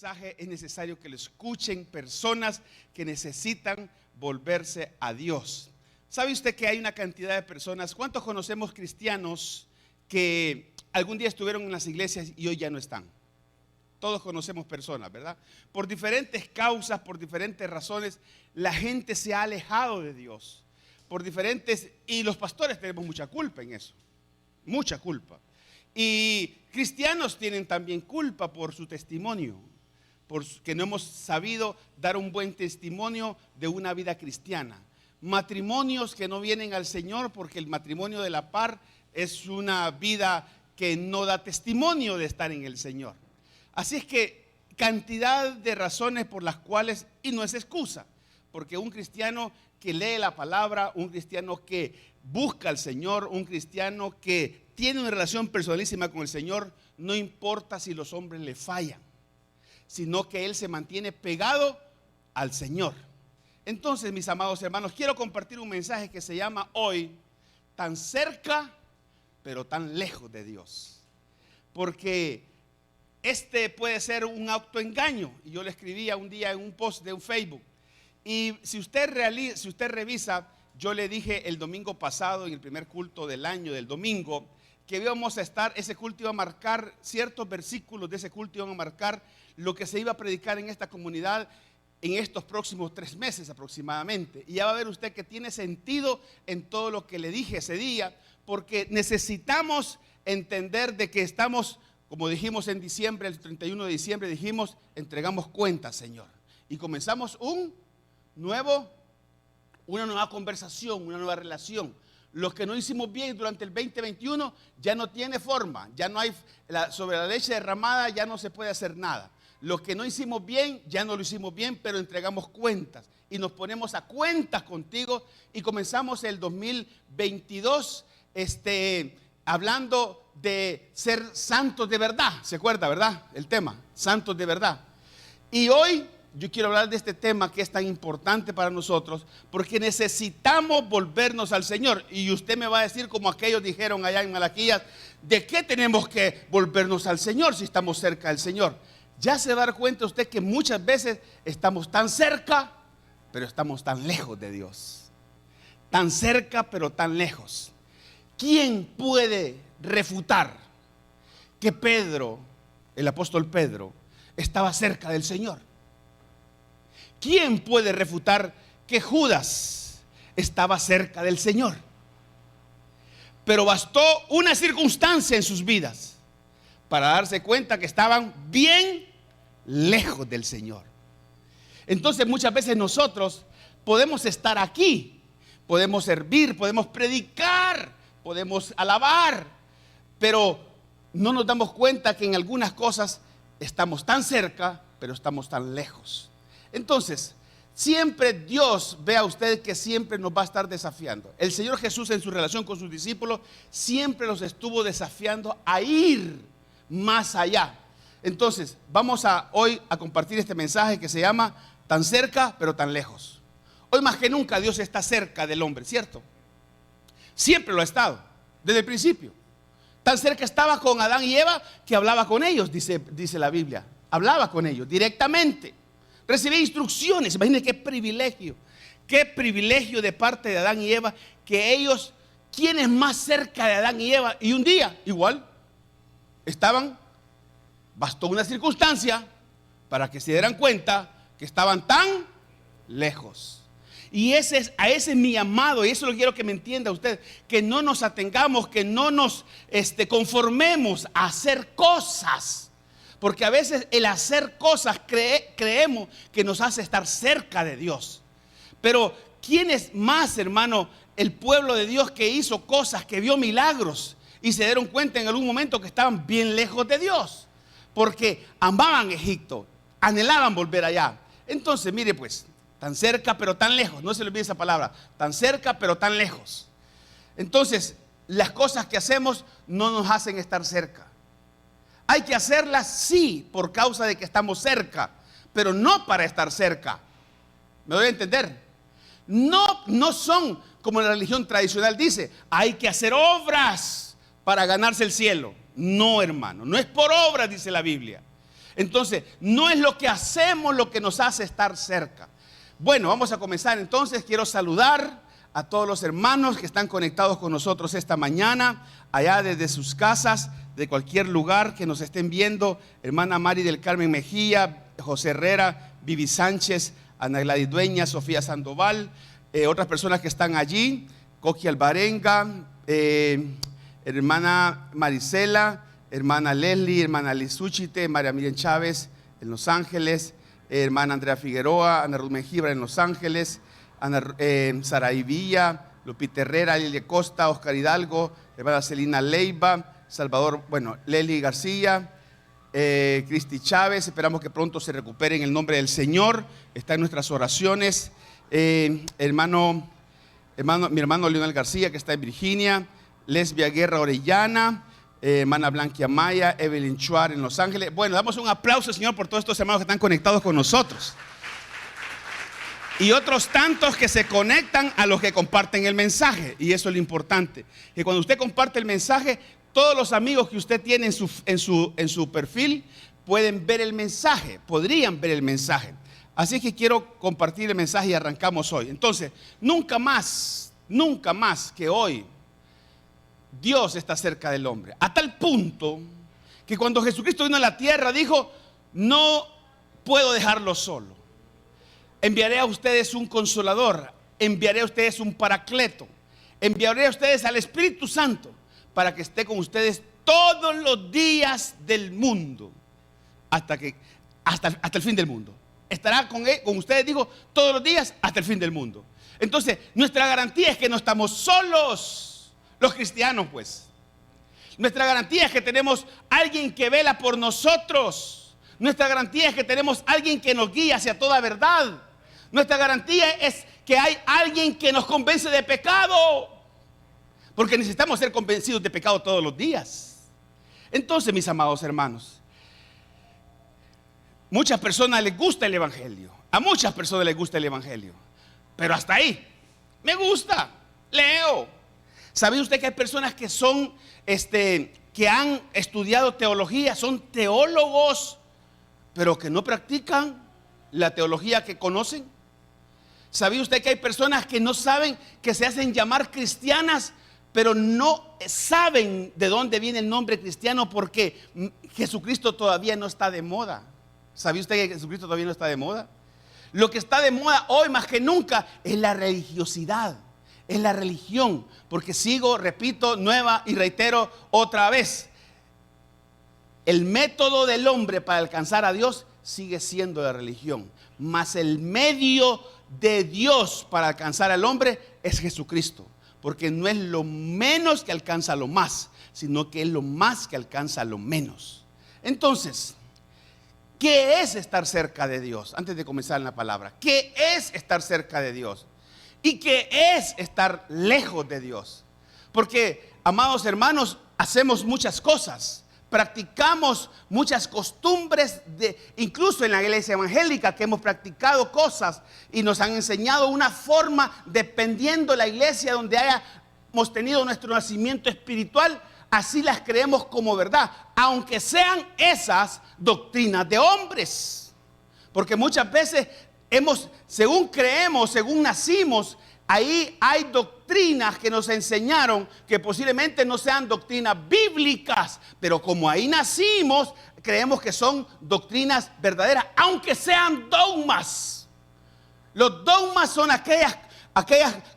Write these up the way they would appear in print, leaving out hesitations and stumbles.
mensaje es necesario que lo escuchen personas que necesitan volverse a Dios. ¿Sabe usted que hay una cantidad de personas? ¿Cuántos conocemos cristianos que algún día estuvieron en las iglesias y hoy ya no están? Todos conocemos personas, ¿verdad? Por diferentes causas, por diferentes razones, la gente se ha alejado de Dios. Y los pastores tenemos mucha culpa en eso, mucha culpa. Y cristianos tienen también culpa por su testimonio, porque no hemos sabido dar un buen testimonio de una vida cristiana. Matrimonios que no vienen al Señor porque el matrimonio de la par es una vida que no da testimonio de estar en el Señor. Así es que cantidad de razones por las cuales, y no es excusa, porque un cristiano que lee la palabra, un cristiano que busca al Señor, un cristiano que tiene una relación personalísima con el Señor, no importa si los hombres le fallan, sino que él se mantiene pegado al Señor. Entonces, mis amados hermanos, quiero compartir un mensaje que se llama hoy, tan cerca, pero tan lejos de Dios. Porque este puede ser un autoengaño. Y yo le escribía un día en un post de un Facebook. Y si usted revisa, yo le dije el domingo pasado, en el primer culto del año, del domingo, que íbamos a estar, ese culto iba a marcar, ciertos versículos de ese culto iban a marcar lo que se iba a predicar en esta comunidad en estos próximos 3 meses aproximadamente. Y ya va a ver usted que tiene sentido en todo lo que le dije ese día, porque necesitamos entender de que estamos, como dijimos en diciembre, el 31 de diciembre, dijimos, entregamos cuentas, Señor. Y comenzamos una nueva conversación, una nueva relación. Los que no hicimos bien durante el 2021 ya no tiene forma, ya no hay, sobre la leche derramada ya no se puede hacer nada. Los que no hicimos bien, ya no lo hicimos bien, pero entregamos cuentas y nos ponemos a cuentas contigo y comenzamos el 2022 hablando de ser santos de verdad. ¿Se acuerda, verdad? El tema, santos de verdad. Y hoy yo quiero hablar de este tema que es tan importante para nosotros porque necesitamos volvernos al Señor. Y usted me va a decir, como aquellos dijeron allá en Malaquías, ¿de qué tenemos que volvernos al Señor si estamos cerca del Señor? Ya se va a dar cuenta usted que muchas veces estamos tan cerca, pero estamos tan lejos de Dios. Tan cerca, pero tan lejos. ¿Quién puede refutar que Pedro, el apóstol Pedro, estaba cerca del Señor? ¿Quién puede refutar que Judas estaba cerca del Señor? Pero bastó una circunstancia en sus vidas para darse cuenta que estaban bien lejos del Señor. Entonces muchas veces nosotros podemos estar aquí, podemos servir, podemos predicar, podemos alabar, pero no nos damos cuenta que en algunas cosas estamos tan cerca, pero estamos tan lejos. Entonces, siempre Dios, vea usted que siempre nos va a estar desafiando. El Señor Jesús en su relación con sus discípulos siempre los estuvo desafiando a ir más allá. Entonces, vamos hoy a compartir este mensaje que se llama tan cerca pero tan lejos. Hoy más que nunca Dios está cerca del hombre, ¿cierto? Siempre lo ha estado, desde el principio. Tan cerca estaba con Adán y Eva que hablaba con ellos, dice la Biblia. Hablaba con ellos directamente. Recibía instrucciones. Imagínense qué privilegio de parte de Adán y Eva, que ellos, quienes más cerca de Adán y Eva, y un día igual bastó una circunstancia para que se dieran cuenta que estaban tan lejos. Y a ese es mi llamado, y eso lo quiero que me entienda usted, que no nos atengamos, que no nos conformemos a hacer cosas. Porque a veces el hacer cosas creemos que nos hace estar cerca de Dios. Pero ¿quién es más, hermano? El pueblo de Dios que hizo cosas, que vio milagros y se dieron cuenta en algún momento que estaban bien lejos de Dios. Porque amaban Egipto, anhelaban volver allá. Entonces, mire pues, tan cerca pero tan lejos. No se le olvide esa palabra, tan cerca pero tan lejos. Entonces, las cosas que hacemos no nos hacen estar cerca. Hay que hacerlas sí por causa de que estamos cerca, pero no para estar cerca. ¿Me doy a entender? No son como la religión tradicional dice, hay que hacer obras para ganarse el cielo. No, hermano, no es por obras, dice la Biblia. Entonces, no es lo que hacemos lo que nos hace estar cerca. Bueno, vamos a comenzar entonces. Quiero saludar a todos los hermanos que están conectados con nosotros esta mañana, allá desde sus casas, de cualquier lugar que nos estén viendo. Hermana Mari del Carmen Mejía, José Herrera, Vivi Sánchez, Ana Gladys Dueña, Sofía Sandoval, otras personas que están allí, Coqui Alvarenga, hermana Marisela, hermana Leslie, hermana Lizuchite, María Miriam Chávez en Los Ángeles, hermana Andrea Figueroa, Ana Ruth Mengibra en Los Ángeles, Saraí Villa, Lupita Herrera, Lilia Costa, Oscar Hidalgo, hermana Celina Leiva, Salvador, Leli García, Cristi Chávez. Esperamos que pronto se recupere en el nombre del Señor. Está en nuestras oraciones. Mi hermano Leonel García, que está en Virginia, Lesbia Guerra Orellana, hermana Blanquia Maya, Evelyn Chuar en Los Ángeles. Bueno, damos un aplauso, Señor, por todos estos hermanos que están conectados con nosotros. Y otros tantos que se conectan a los que comparten el mensaje. Y eso es lo importante, que cuando usted comparte el mensaje, todos los amigos que usted tiene en su perfil pueden ver el mensaje, podrían ver el mensaje. Así que quiero compartir el mensaje y arrancamos hoy. Entonces, nunca más que hoy Dios está cerca del hombre. A tal punto que cuando Jesucristo vino a la tierra dijo: no puedo dejarlo solo. Enviaré a ustedes un consolador, enviaré a ustedes un paracleto, enviaré a ustedes al Espíritu Santo para que esté con ustedes todos los días del mundo, hasta el fin del mundo. Estará con ustedes, digo, todos los días hasta el fin del mundo. Entonces, nuestra garantía es que no estamos solos, los cristianos, pues. Nuestra garantía es que tenemos alguien que vela por nosotros. Nuestra garantía es que tenemos alguien que nos guía hacia toda verdad. Nuestra garantía es que hay alguien que nos convence de pecado, porque necesitamos ser convencidos de pecado todos los días. Entonces, mis amados hermanos, muchas personas les gusta el evangelio. A muchas personas les gusta el evangelio, pero hasta ahí. Me gusta, leo. ¿Sabe usted que hay personas que son, que han estudiado teología, son teólogos, pero que no practican la teología que conocen? ¿Sabía usted que hay personas que no saben, que se hacen llamar cristianas, pero no saben de dónde viene el nombre cristiano, porque Jesucristo todavía no está de moda? ¿Sabía usted que Jesucristo todavía no está de moda? Lo que está de moda hoy más que nunca es la religiosidad, es la religión, porque repito, nueva y reitero otra vez, el método del hombre para alcanzar a Dios sigue siendo la religión, mas el medio de Dios para alcanzar al hombre es Jesucristo, porque no es lo menos que alcanza lo más, sino que es lo más que alcanza lo menos. Entonces, ¿qué es estar cerca de Dios? Antes de comenzar en la palabra, ¿qué es estar cerca de Dios? ¿Y qué es estar lejos de Dios? Porque, amados hermanos, hacemos muchas cosas, practicamos muchas costumbres, incluso en la iglesia evangélica, que hemos practicado cosas y nos han enseñado una forma, dependiendo de la iglesia donde hayamos tenido nuestro nacimiento espiritual, así las creemos como verdad, aunque sean esas doctrinas de hombres. Porque muchas veces según creemos, según nacimos, ahí hay doctrinas que nos enseñaron que posiblemente no sean doctrinas bíblicas, pero como ahí nacimos, creemos que son doctrinas verdaderas, aunque sean dogmas. Los dogmas son aquellas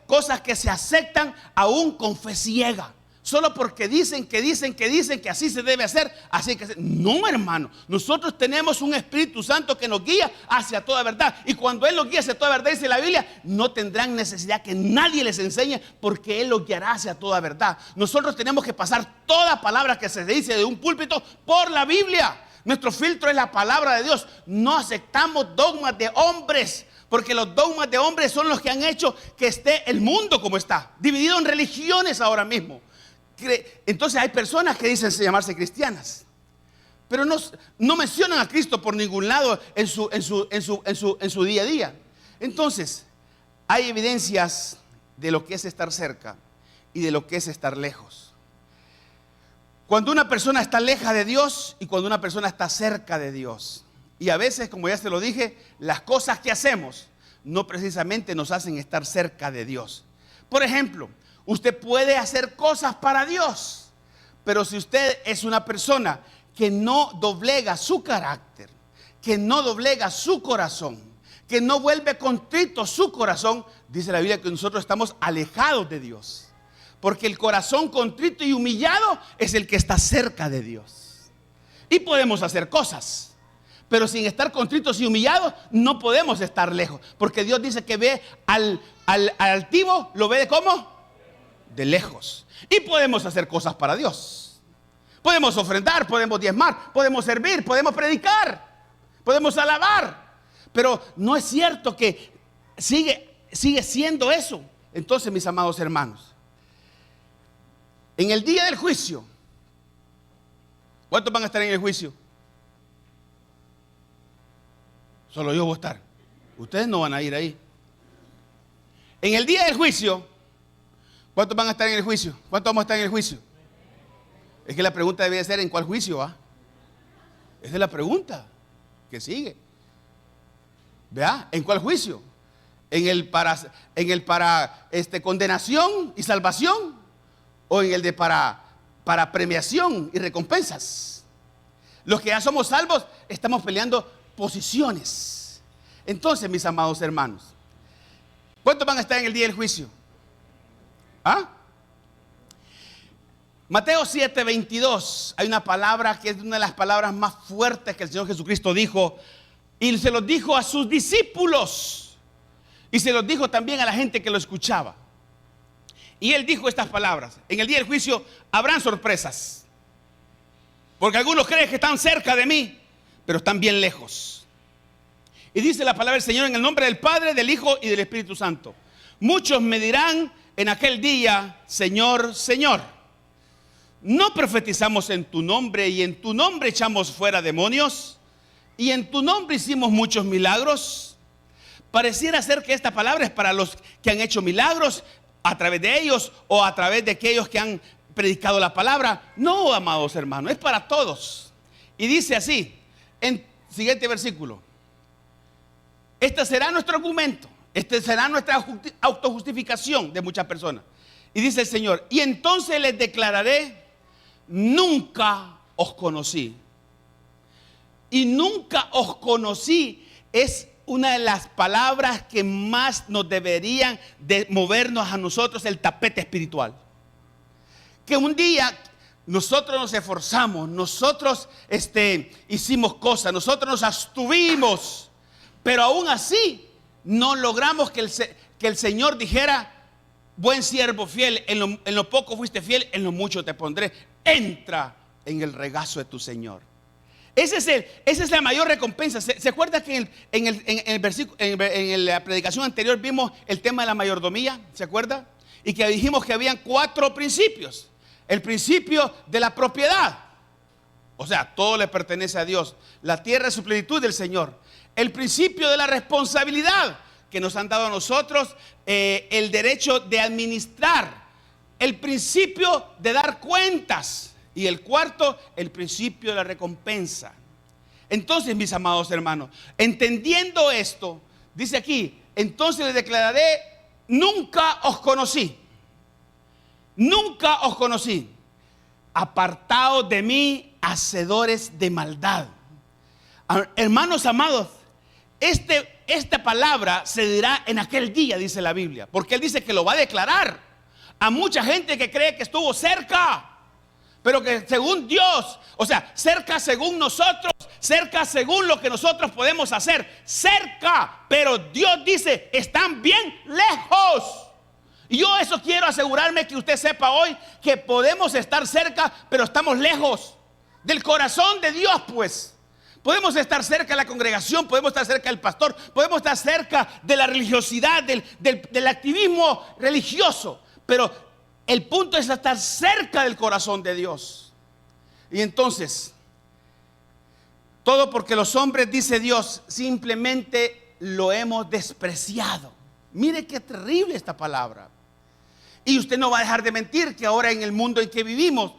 cosas que se aceptan aún con fe ciega, solo porque dicen que así se debe hacer, así que no, hermano. Nosotros tenemos un Espíritu Santo que nos guía hacia toda verdad, y cuando Él nos guía hacia toda verdad, dice la Biblia, no tendrán necesidad que nadie les enseñe, porque Él los guiará hacia toda verdad. Nosotros tenemos que pasar toda palabra que se dice de un púlpito por la Biblia. Nuestro filtro es la palabra de Dios. No aceptamos dogmas de hombres, porque los dogmas de hombres son los que han hecho que esté el mundo como está, dividido en religiones ahora mismo. Entonces hay personas que dicen llamarse cristianas, pero no mencionan a Cristo por ningún lado en su día a día. Entonces hay evidencias de lo que es estar cerca y de lo que es estar lejos. Cuando una persona está lejos de Dios y cuando una persona está cerca de Dios. Y a veces, como ya se lo dije, las cosas que hacemos no precisamente nos hacen estar cerca de Dios. Por ejemplo, usted puede hacer cosas para Dios, pero si usted es una persona que no doblega su carácter, que no doblega su corazón, que no vuelve contrito su corazón, dice la Biblia que nosotros estamos alejados de Dios. Porque el corazón contrito y humillado es el que está cerca de Dios. Y podemos hacer cosas, pero sin estar contritos y humillados no podemos estar lejos. Porque Dios dice que ve al altivo, lo ve de ¿cómo? De lejos. Y podemos hacer cosas para Dios. Podemos ofrendar, podemos diezmar, podemos servir, podemos predicar, podemos alabar. Pero no es cierto que sigue siendo eso. Entonces, mis amados hermanos, en el día del juicio, ¿cuántos van a estar en el juicio? Solo yo voy a estar. Ustedes no van a ir ahí. En el día del juicio, ¿cuántos van a estar en el juicio? ¿Cuántos vamos a estar en el juicio? Es que la pregunta debe ser: ¿en cuál juicio va? Esa es la pregunta que sigue. ¿Vea? ¿En cuál juicio? ¿En el para condenación y salvación? ¿O en el de para premiación y recompensas? Los que ya somos salvos estamos peleando posiciones. Entonces, mis amados hermanos, ¿cuántos van a estar en el día del juicio? ¿Ah? Mateo 7:22. Hay una palabra que es una de las palabras más fuertes que el Señor Jesucristo dijo. Y se los dijo a sus discípulos. Y se los dijo también a la gente que lo escuchaba. Y Él dijo estas palabras: en el día del juicio habrán sorpresas. Porque algunos creen que están cerca de mí, pero están bien lejos. Y dice la palabra del Señor: en el nombre del Padre, del Hijo y del Espíritu Santo. Muchos me dirán en aquel día: Señor, Señor, ¿no profetizamos en tu nombre y en tu nombre echamos fuera demonios? Y en tu nombre hicimos muchos milagros. Pareciera ser que esta palabra es para los que han hecho milagros a través de ellos o a través de aquellos que han predicado la palabra. No, amados hermanos, es para todos. Y dice así, en siguiente versículo: este será nuestro argumento, este será nuestra autojustificación de muchas personas. Y dice el Señor: y entonces les declararé: nunca os conocí. Y nunca os conocí es una de las palabras que más nos deberían de movernos a nosotros el tapete espiritual. Que un día nosotros nos esforzamos, nosotros hicimos cosas, nosotros nos abstuvimos, pero aún así no logramos que el Señor dijera: buen siervo fiel, en lo poco fuiste fiel, en lo mucho te pondré, entra en el regazo de tu Señor. Esa es la mayor recompensa. ¿Se acuerda que en la predicación anterior vimos el tema de la mayordomía? ¿Se acuerda? Y que dijimos que habían 4 principios. El principio de la propiedad, o sea, todo le pertenece a Dios. La tierra es su plenitud del Señor. El principio de la responsabilidad, que nos han dado a nosotros el derecho de administrar. El principio de dar cuentas. Y el cuarto, el principio de la recompensa. Entonces, mis amados hermanos, entendiendo esto, dice aquí: entonces les declararé: nunca os conocí. Nunca os conocí. Apartados de mí, hacedores de maldad. Hermanos amados, esta palabra se dirá en aquel día, dice la Biblia. Porque Él dice que lo va a declarar a mucha gente que cree que estuvo cerca, pero que según Dios, o sea, cerca según nosotros, cerca según lo que nosotros podemos hacer, cerca, pero Dios dice: están bien lejos. Y yo eso quiero asegurarme que usted sepa hoy, que podemos estar cerca, pero estamos lejos del corazón de Dios, pues. Podemos estar cerca de la congregación, podemos estar cerca del pastor, podemos estar cerca de la religiosidad, del activismo religioso, pero el punto es estar cerca del corazón de Dios. Y entonces, todo porque los hombres, dice Dios, simplemente lo hemos despreciado. Mire qué terrible esta palabra. Y usted no va a dejar de mentir que ahora en el mundo en que vivimos,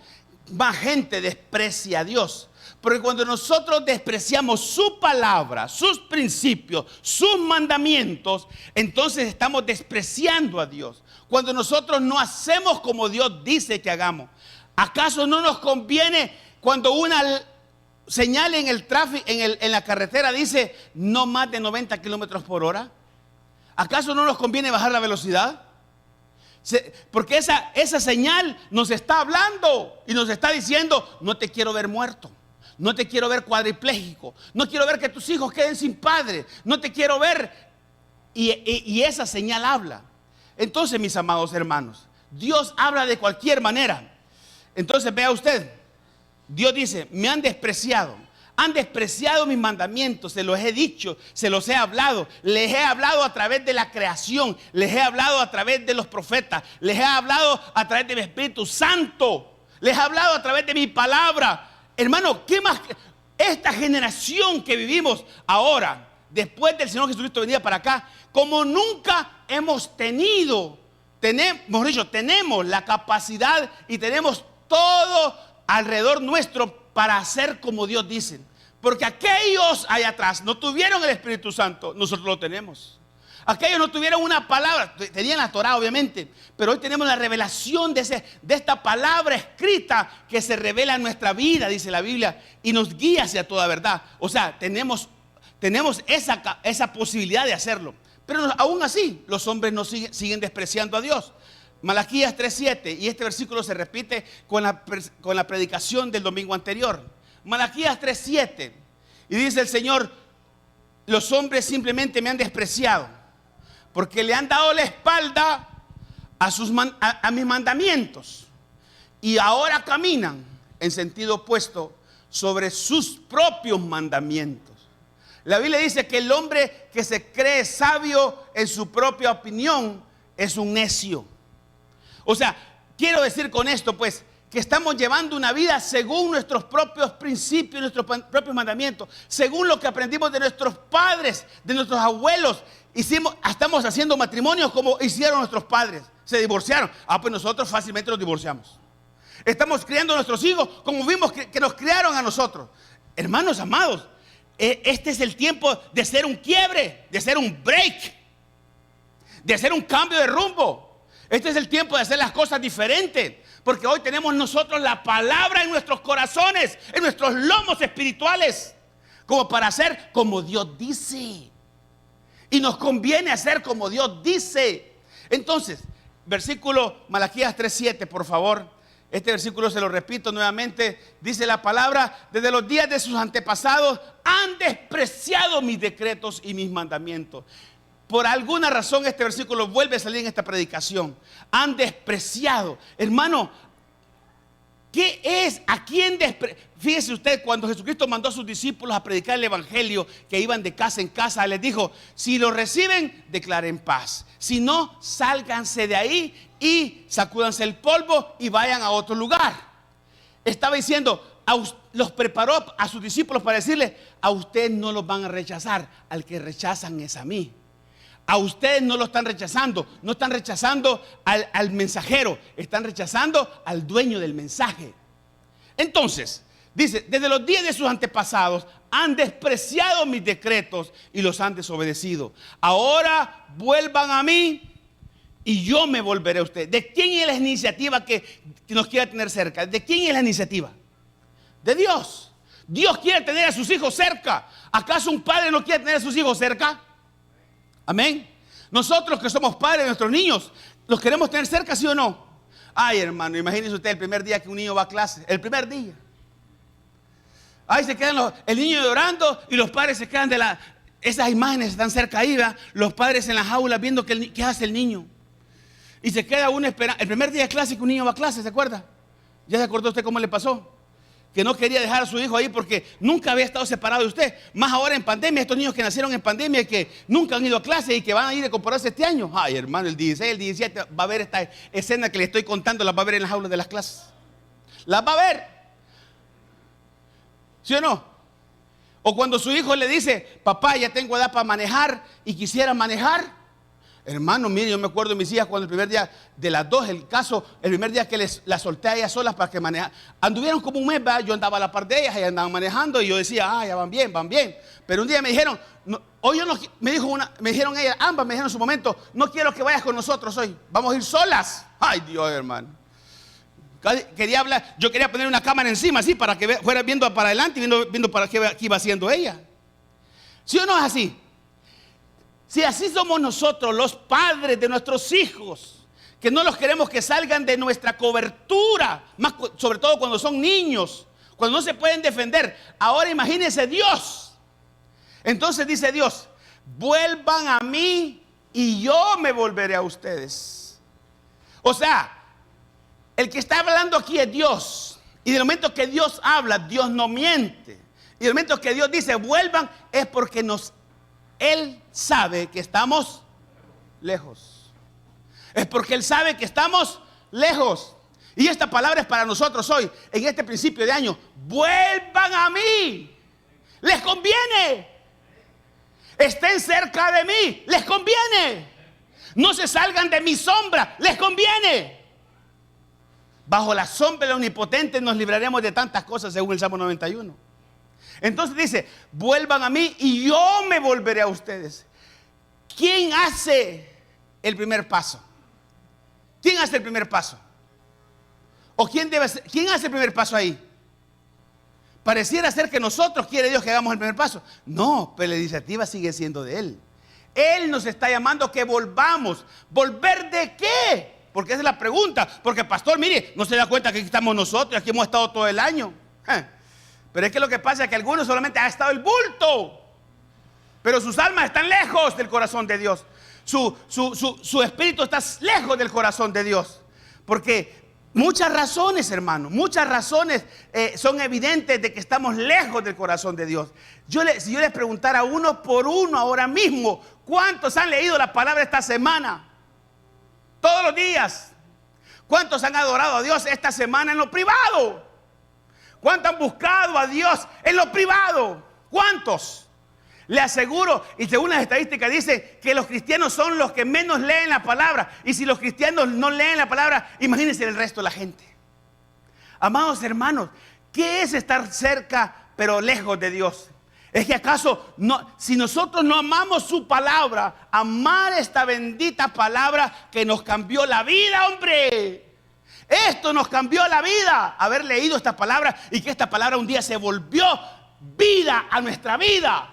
más gente desprecia a Dios. Porque cuando nosotros despreciamos su palabra, sus principios, sus mandamientos, entonces estamos despreciando a Dios. Cuando nosotros no hacemos como Dios dice que hagamos. ¿Acaso no nos conviene cuando una señal en el tráfico, en la carretera dice no más de 90 kilómetros por hora? ¿Acaso no nos conviene bajar la velocidad? Porque esa señal nos está hablando y nos está diciendo: no te quiero ver muerto, no te quiero ver cuadripléjico, no quiero ver que tus hijos queden sin padre, no te quiero ver. Y esa señal habla. Entonces, mis amados hermanos, Dios habla de cualquier manera. Entonces, vea usted, Dios dice: me han despreciado mis mandamientos, se los he dicho, se los he hablado, les he hablado a través de la creación, les he hablado a través de los profetas, les he hablado a través de mi Espíritu Santo, les he hablado a través de mi palabra. Hermano, ¿qué más? Esta generación que vivimos ahora, después del Señor Jesucristo venida para acá, como nunca hemos tenido, tenemos la capacidad y tenemos todo alrededor nuestro para hacer como Dios dice. Porque aquellos allá atrás no tuvieron el Espíritu Santo, nosotros lo tenemos. Aquellos no tuvieron una palabra, tenían la Torah obviamente, pero hoy tenemos la revelación de esta palabra escrita que se revela en nuestra vida, dice la Biblia, y nos guía hacia toda verdad. O sea, tenemos esa posibilidad de hacerlo. Pero aún así, los hombres no siguen despreciando a Dios. Malaquías 3:7, y este versículo se repite con la predicación del domingo anterior. Malaquías 3:7, y dice el Señor: los hombres simplemente me han despreciado, porque le han dado la espalda a mis mandamientos, y ahora caminan en sentido opuesto sobre sus propios mandamientos. La Biblia dice que el hombre que se cree sabio en su propia opinión es un necio. O sea, quiero decir con esto pues que estamos llevando una vida según nuestros propios principios, nuestros propios mandamientos, según lo que aprendimos de nuestros padres, de nuestros abuelos. Estamos haciendo matrimonios como hicieron nuestros padres, se divorciaron. Pues nosotros fácilmente nos divorciamos. Estamos criando a nuestros hijos como vimos que nos criaron a nosotros. Hermanos amados, este es el tiempo de hacer un quiebre, de hacer un break, de hacer un cambio de rumbo. Este es el tiempo de hacer las cosas diferentes, porque hoy tenemos nosotros la palabra en nuestros corazones, en nuestros lomos espirituales, como para hacer como Dios dice. Y nos conviene hacer como Dios dice. Entonces, versículo Malaquías 3:7, por favor. Este versículo se lo repito nuevamente. Dice la palabra: desde los días de sus antepasados han despreciado mis decretos y mis mandamientos. Por alguna razón este versículo vuelve a salir en esta predicación. Han despreciado. Hermano, ¿qué es? ¿A quién despreciar? Fíjese usted, cuando Jesucristo mandó a sus discípulos a predicar el evangelio, que iban de casa en casa, les dijo: si lo reciben, declaren paz. Si no, sálganse de ahí y sacúdanse el polvo y vayan a otro lugar. Estaba diciendo, los preparó a sus discípulos para decirles: a ustedes no los van a rechazar, al que rechazan es a mí. A ustedes no lo están rechazando, no están rechazando al mensajero, están rechazando al dueño del mensaje. Entonces, dice: desde los días de sus antepasados han despreciado mis decretos y los han desobedecido. Ahora vuelvan a mí y yo me volveré a ustedes. ¿De quién es la iniciativa que nos quiere tener cerca? ¿De quién es la iniciativa? De Dios. Dios quiere tener a sus hijos cerca. ¿Acaso un padre no quiere tener a sus hijos cerca? Amén. Nosotros que somos padres de nuestros niños, ¿los queremos tener cerca, sí o no? Ay, hermano, imagínese usted el primer día que un niño va a clase. El primer día. Ahí se quedan el niño llorando y los padres se quedan esas imágenes están cerca ahí, ¿verdad? Los padres en las aulas viendo qué hace el niño. Y se queda uno esperando. El primer día de clase que un niño va a clase, ¿se acuerda? ¿Ya se acordó usted cómo le pasó? Que no quería dejar a su hijo ahí porque nunca había estado separado de usted. Más ahora en pandemia, estos niños que nacieron en pandemia y que nunca han ido a clase y que van a ir a compararse este año. Ay, hermano, el 16, el 17 va a ver esta escena que le estoy contando, las va a ver en las aulas de las clases. Las va a ver. ¿Sí o no? O cuando su hijo le dice: papá, ya tengo edad para manejar y quisiera manejar. Hermano, mire, yo me acuerdo de mis hijas cuando el primer día de las dos, el primer día que las solté a ellas solas para que manejaran, anduvieron como un mes, ¿verdad? Yo andaba a la par de ellas, ellas andaban manejando y yo decía, ya van bien, van bien. Pero un día me dijeron, no, hoy yo no, me dijeron ellas, ambas me dijeron en su momento, no quiero que vayas con nosotros hoy, vamos a ir solas. Ay, Dios, hermano. Quería hablar, yo quería poner una cámara encima así para que fuera viendo para adelante y viendo para qué iba haciendo ella. ¿Sí o no es así? Si así somos nosotros, los padres de nuestros hijos, que no los queremos que salgan de nuestra cobertura, más sobre todo cuando son niños, cuando no se pueden defender. Ahora imagínense Dios. Entonces dice Dios, vuelvan a mí y yo me volveré a ustedes. O sea, el que está hablando aquí es Dios. Y del momento que Dios habla, Dios no miente. Y del momento que Dios dice vuelvan, es porque Él sabe que estamos lejos. Es porque Él sabe que estamos lejos. Y esta palabra es para nosotros hoy, en este principio de año. Vuelvan a mí. Les conviene. Estén cerca de mí. Les conviene. No se salgan de mi sombra. Les conviene. Bajo la sombra del Omnipotente nos libraremos de tantas cosas, según el Salmo 91. Entonces dice, vuelvan a mí y yo me volveré a ustedes. ¿Quién hace el primer paso? ¿Quién hace el primer paso? ¿O quién hace el primer paso ahí? Pareciera ser que nosotros quiere Dios que hagamos el primer paso. No, pero la iniciativa sigue siendo de Él. Él nos está llamando que volvamos. ¿Volver de qué? Porque esa es la pregunta. Porque pastor, mire, no se da cuenta que aquí estamos nosotros, aquí hemos estado todo el año. Pero es que lo que pasa es que algunos solamente ha estado el bulto, pero sus almas están lejos del corazón de Dios. Su espíritu está lejos del corazón de Dios. Porque muchas razones, hermano, muchas razones son evidentes de que estamos lejos del corazón de Dios. Si yo les preguntara uno por uno ahora mismo, ¿cuántos han leído la palabra esta semana? Todos los días. ¿Cuántos han adorado a Dios esta semana en lo privado? ¿Cuántos han buscado a Dios en lo privado? ¿Cuántos? Le aseguro, y según las estadísticas dicen que los cristianos son los que menos leen la palabra. Y si los cristianos no leen la palabra, imagínense el resto de la gente. Amados hermanos, ¿qué es estar cerca pero lejos de Dios? Es que acaso, si nosotros no amamos su palabra, amar esta bendita palabra que nos cambió la vida, hombre. Esto nos cambió la vida, haber leído esta palabra y que esta palabra un día se volvió vida a nuestra vida.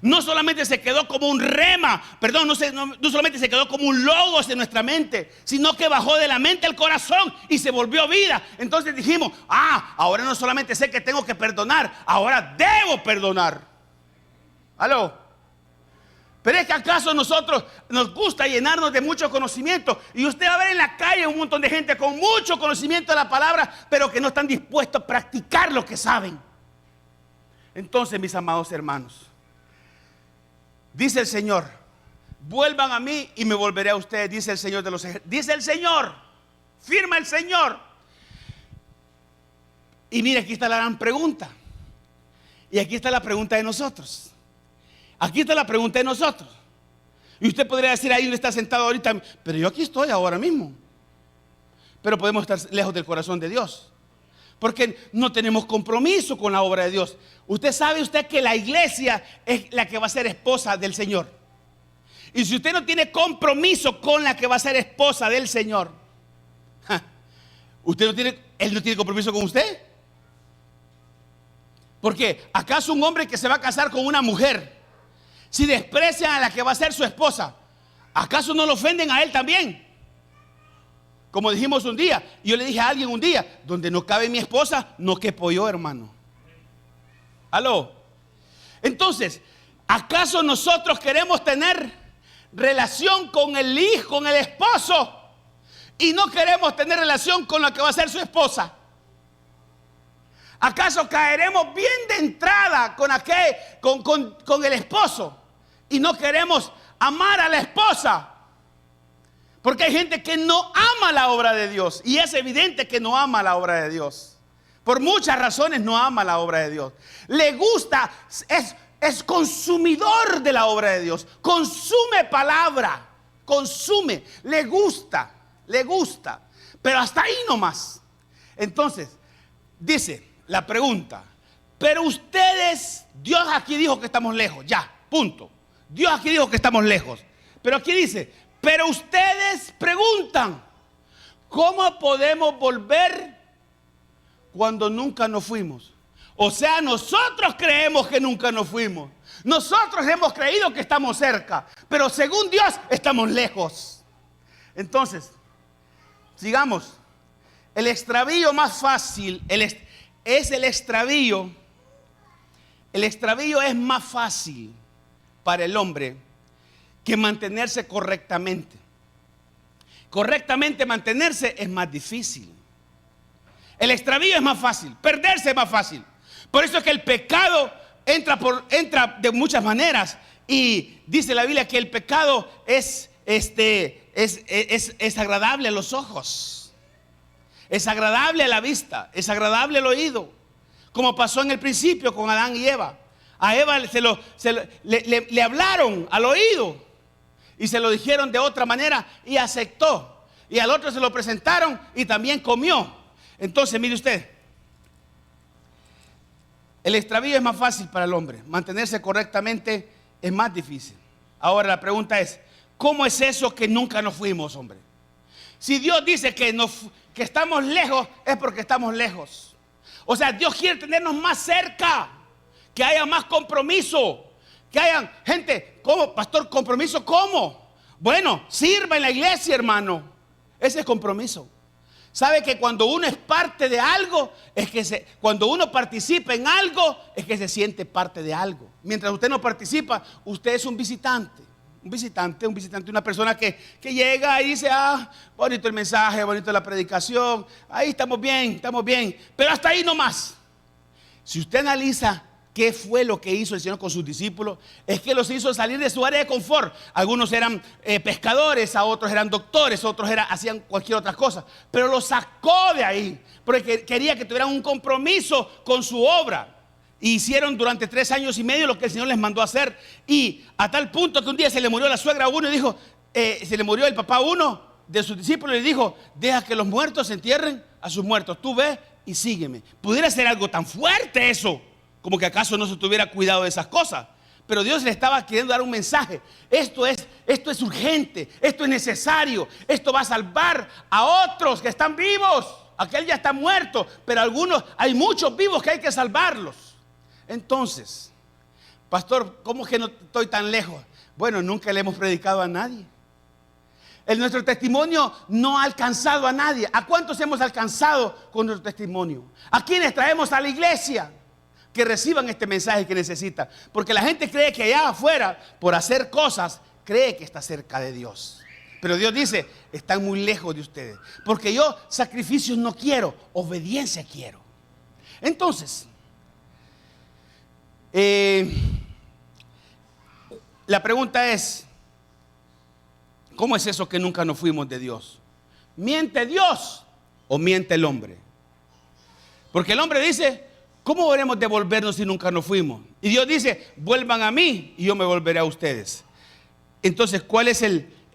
No solamente se quedó como un rema, no solamente se quedó como un logos en nuestra mente, sino que bajó de la mente al corazón y se volvió vida. Entonces dijimos, ahora no solamente sé que tengo que perdonar, ahora debo perdonar. ¿Aló? Pero es que acaso nosotros nos gusta llenarnos de mucho conocimiento. Y usted va a ver en la calle un montón de gente con mucho conocimiento de la palabra, pero que no están dispuestos a practicar lo que saben. Entonces, mis amados hermanos, dice el Señor, vuelvan a mí y me volveré a ustedes, dice el Señor de los ejércitos. Dice el Señor, firma el Señor. Y mire, aquí está la gran pregunta. Y aquí está la pregunta de nosotros. Aquí está la pregunta de nosotros. Y usted podría decir, ahí donde está sentado ahorita, pero yo aquí estoy ahora mismo. Pero podemos estar lejos del corazón de Dios, porque no tenemos compromiso con la obra de Dios. Usted sabe que la iglesia es la que va a ser esposa del Señor. Y si usted no tiene compromiso con la que va a ser esposa del Señor, Él no tiene compromiso con usted. Porque ¿acaso un hombre que se va a casar con una mujer, si desprecian a la que va a ser su esposa, acaso no lo ofenden a él también? Como dijimos un día, y yo le dije a alguien un día, donde no cabe mi esposa, no quepo yo, hermano. ¿Aló? Entonces, ¿acaso nosotros queremos tener relación con el hijo, con el esposo, y no queremos tener relación con la que va a ser su esposa? ¿Acaso caeremos bien de entrada con el esposo y no queremos amar a la esposa? Porque hay gente que no ama la obra de Dios, y es evidente que no ama la obra de Dios. Por muchas razones no ama la obra de Dios. Le gusta, es consumidor de la obra de Dios. Consume palabra, consume, le gusta, pero hasta ahí nomás. Entonces, dice la pregunta, pero ustedes, Dios aquí dijo que estamos lejos, ya, punto. Dios aquí dijo que estamos lejos, pero aquí dice, pero ustedes preguntan, ¿cómo podemos volver cuando nunca nos fuimos? O sea, nosotros creemos que nunca nos fuimos. Nosotros hemos creído que estamos cerca, pero según Dios estamos lejos. Entonces, sigamos. El extravío más fácil es el extravío. El extravío es más fácil para el hombre que mantenerse correctamente. Correctamente mantenerse es más difícil. El extravío es más fácil, perderse es más fácil. Por eso es que el pecado entra de muchas maneras. Y dice la Biblia que el pecado es agradable a los ojos, es agradable a la vista, es agradable al oído, como pasó en el principio con Adán y Eva. A Eva le hablaron al oído y se lo dijeron de otra manera y aceptó. Y al otro se lo presentaron y también comió. Entonces, mire usted, el extravío es más fácil para el hombre, mantenerse correctamente es más difícil. Ahora la pregunta es, ¿cómo es eso que nunca nos fuimos, hombre? Si Dios dice que estamos lejos, es porque estamos lejos. O sea, Dios quiere tenernos más cerca, que haya más compromiso, que haya gente. ¿Cómo, pastor? ¿Compromiso cómo? Bueno, sirva en la iglesia, hermano. Ese es compromiso. ¿Sabe que cuando uno es parte de algo, cuando uno participa en algo, es que se siente parte de algo? Mientras usted no participa, usted es un visitante. Un visitante, una persona que llega y dice, bonito el mensaje, bonito la predicación, ahí estamos bien, pero hasta ahí nomás. Si usted analiza qué fue lo que hizo el Señor con sus discípulos, es que los hizo salir de su área de confort. Algunos eran pescadores, a otros eran doctores, otros hacían cualquier otra cosa, pero los sacó de ahí, porque quería que tuvieran un compromiso con su obra. Y hicieron durante 3 años y medio lo que el Señor les mandó a hacer. Y a tal punto que un día se le murió la suegra a uno y dijo, se le murió el papá a uno de sus discípulos y dijo, deja que los muertos se entierren a sus muertos. Tú ve y sígueme. Pudiera ser algo tan fuerte eso, como que acaso no se tuviera cuidado de esas cosas. Pero Dios le estaba queriendo dar un mensaje. Esto es urgente, esto es necesario, esto va a salvar a otros que están vivos. Aquel ya está muerto, pero hay muchos vivos que hay que salvarlos. Entonces, pastor, ¿cómo que no estoy tan lejos? Bueno, nunca le hemos predicado a nadie. Nuestro testimonio no ha alcanzado a nadie. ¿A cuántos hemos alcanzado con nuestro testimonio? ¿A quiénes traemos a la iglesia que reciban este mensaje que necesitan? Porque la gente cree que allá afuera, por hacer cosas, cree que está cerca de Dios. Pero Dios dice, están muy lejos de ustedes. Porque yo sacrificios no quiero, obediencia quiero. Entonces, la pregunta es, ¿cómo es eso que nunca nos fuimos de Dios? ¿Miente Dios o miente el hombre? Porque el hombre dice, ¿cómo veremos devolvernos si nunca nos fuimos? Y Dios dice, vuelvan a mí y yo me volveré a ustedes. Entonces, ¿cuál es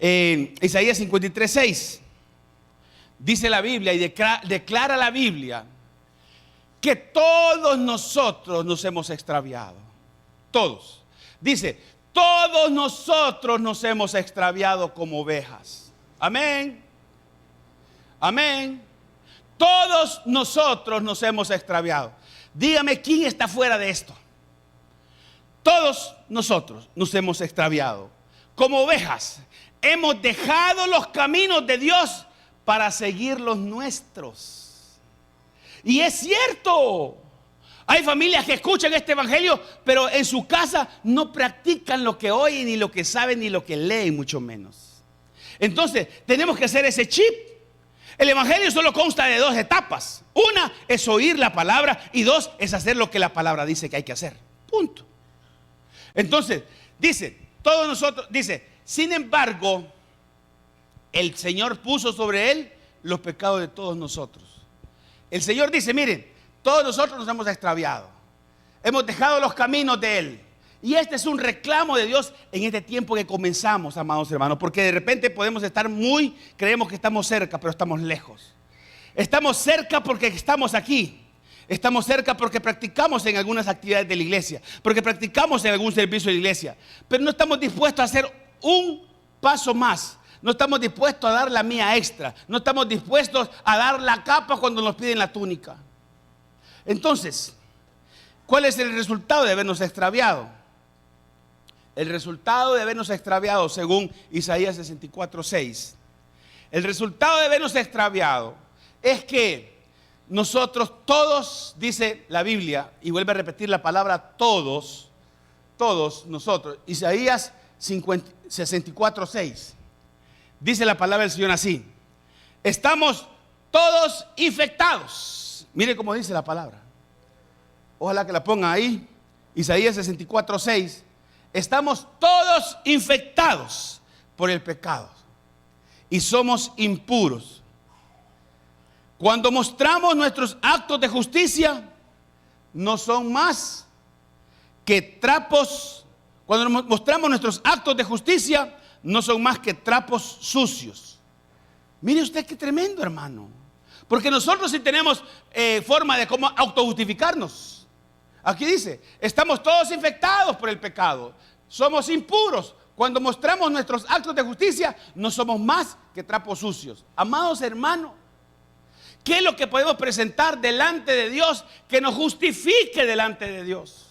Isaías 53:6? Dice la Biblia y declara la Biblia que todos nosotros nos hemos extraviado. Todos. Dice, todos nosotros nos hemos extraviado como ovejas. Amén. Amén. Todos nosotros nos hemos extraviado. Dígame, ¿quién está fuera de esto? Todos nosotros nos hemos extraviado. Como ovejas, hemos dejado los caminos de Dios para seguir los nuestros. Y es cierto. Hay familias que escuchan este evangelio, pero en su casa no practican lo que oyen, ni lo que saben, ni lo que leen, mucho menos. Entonces, tenemos que hacer ese chip. El evangelio solo consta de 2 etapas. Una es oír la palabra y 2 es hacer lo que la palabra dice que hay que hacer. Punto. Entonces, dice, todos nosotros, sin embargo, el Señor puso sobre él los pecados de todos nosotros. El Señor dice, miren, todos nosotros nos hemos extraviado. Hemos dejado los caminos de él. Y este es un reclamo de Dios en este tiempo que comenzamos, amados hermanos, porque de repente podemos estar creemos que estamos cerca, pero estamos lejos. Estamos cerca porque estamos aquí. Estamos cerca porque practicamos en algunas actividades de la iglesia, porque practicamos en algún servicio de la iglesia, pero no estamos dispuestos a hacer un paso más. No estamos dispuestos a dar la mía extra. No estamos dispuestos a dar la capa cuando nos piden la túnica. Entonces, ¿cuál es el resultado de habernos extraviado? El resultado de habernos extraviado, según Isaías 64:6, el resultado de habernos extraviado es que nosotros todos, dice la Biblia, y vuelve a repetir la palabra todos nosotros, Isaías 64:6, dice la palabra del Señor así: estamos todos infectados. Mire cómo dice la palabra. Ojalá que la pongan ahí. Isaías 64:6. Estamos todos infectados por el pecado y somos impuros. Cuando mostramos nuestros actos de justicia, no son más que trapos. Cuando mostramos nuestros actos de justicia, no son más que trapos sucios. Mire usted qué tremendo, hermano. Porque nosotros sí tenemos forma de cómo autojustificarnos. Aquí dice, estamos todos infectados por el pecado. Somos impuros. Cuando mostramos nuestros actos de justicia, no somos más que trapos sucios. Amados hermanos, ¿qué es lo que podemos presentar delante de Dios que nos justifique delante de Dios?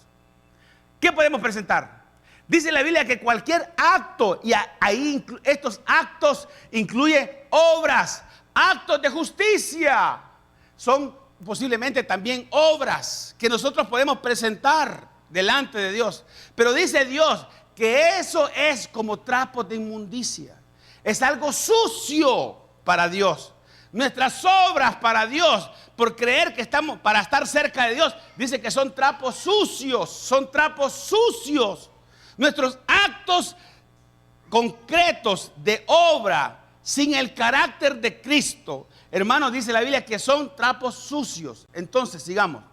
¿Qué podemos presentar? Dice la Biblia que cualquier acto, y ahí estos actos incluyen obras, actos de justicia, son posiblemente también obras que nosotros podemos presentar delante de Dios. Pero dice Dios que eso es como trapos de inmundicia. Es algo sucio para Dios. Nuestras obras para Dios, por creer que estamos para estar cerca de Dios, dice que son trapos sucios, son trapos sucios. Nuestros actos concretos de obra sin el carácter de Cristo, hermanos, dice la Biblia que son trapos sucios. Entonces, sigamos.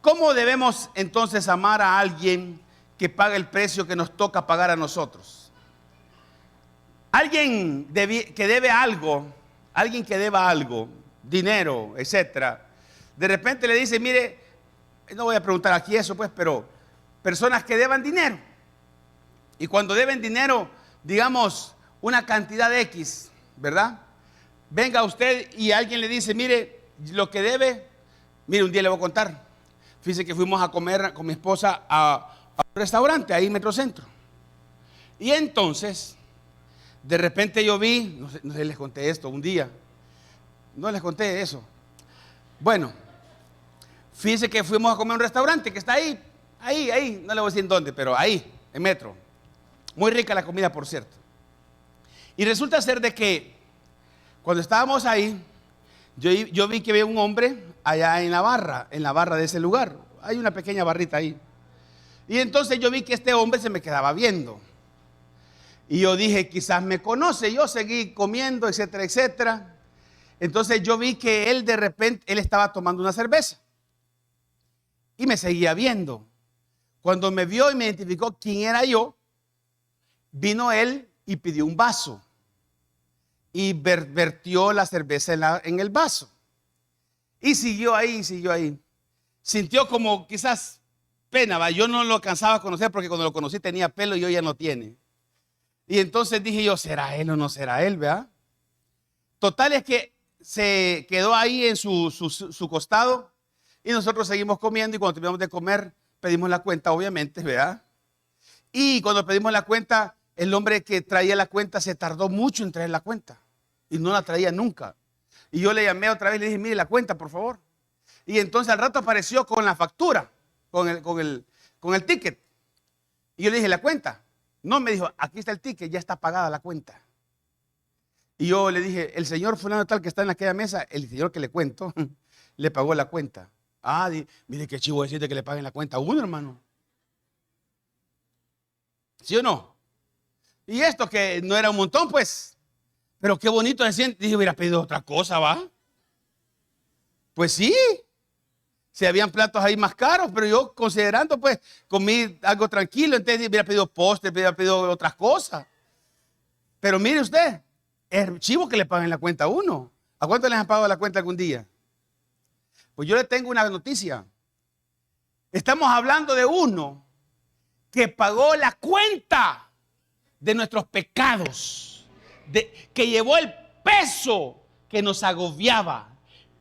¿Cómo debemos entonces amar a alguien que paga el precio que nos toca pagar a nosotros? Alguien que debe algo, dinero, etcétera, de repente le dice, mire, no voy a preguntar aquí eso pues, pero personas que deban dinero, y cuando deben dinero, digamos, una cantidad X, ¿verdad? Venga usted y alguien le dice, mire, lo que debe, mire, un día le voy a contar. Fíjese que fuimos a comer con mi esposa a un restaurante ahí en Metrocentro. Y entonces, de repente yo vi, no sé, les conté esto un día. No les conté eso. Bueno, fíjese que fuimos a comer a un restaurante que está ahí, no le voy a decir en dónde, pero ahí, en Metro. Muy rica la comida, por cierto. Y resulta ser de que cuando estábamos ahí, yo vi que había un hombre allá en la barra de ese lugar. Hay una pequeña barrita ahí. Y entonces yo vi que este hombre se me quedaba viendo. Y yo dije, quizás me conoce. Yo seguí comiendo, etcétera, etcétera. Entonces yo vi que él de repente, él estaba tomando una cerveza. Y me seguía viendo. Cuando me vio y me identificó quién era yo, vino él y pidió un vaso. Y vertió la cerveza en el vaso. Y siguió ahí. Sintió como quizás pena, ¿va? Yo no lo alcanzaba a conocer porque cuando lo conocí tenía pelo y hoy ya no tiene. Y entonces dije yo, ¿será él o no será él, verdad? Total es que se quedó ahí en su costado y nosotros seguimos comiendo, y cuando terminamos de comer pedimos la cuenta, obviamente, ¿verdad? Y cuando pedimos la cuenta, el hombre que traía la cuenta se tardó mucho en traer la cuenta y no la traía nunca. Y yo le llamé otra vez y le dije, mire la cuenta, por favor. Y entonces al rato apareció con la factura, con el ticket. Y yo le dije, ¿la cuenta? No, me dijo, aquí está el ticket, ya está pagada la cuenta. Y yo le dije, el señor fulano tal que está en aquella mesa, el señor que le cuento, le pagó la cuenta. Ah, mire qué chivo decirte que le paguen la cuenta a uno, hermano. ¿Sí o no? Y esto que no era un montón, pues. Pero qué bonito se siente. Dije, hubiera pedido otra cosa, ¿va? Pues sí. si habían platos ahí más caros, pero yo considerando, pues, comí algo tranquilo, entonces hubiera pedido postre, hubiera pedido otras cosas. Pero mire usted, es chivo que le paguen la cuenta a uno. ¿A cuánto les han pagado la cuenta algún día? Pues yo le tengo una noticia. Estamos hablando de uno que pagó la cuenta de nuestros pecados, que llevó el peso que nos agobiaba,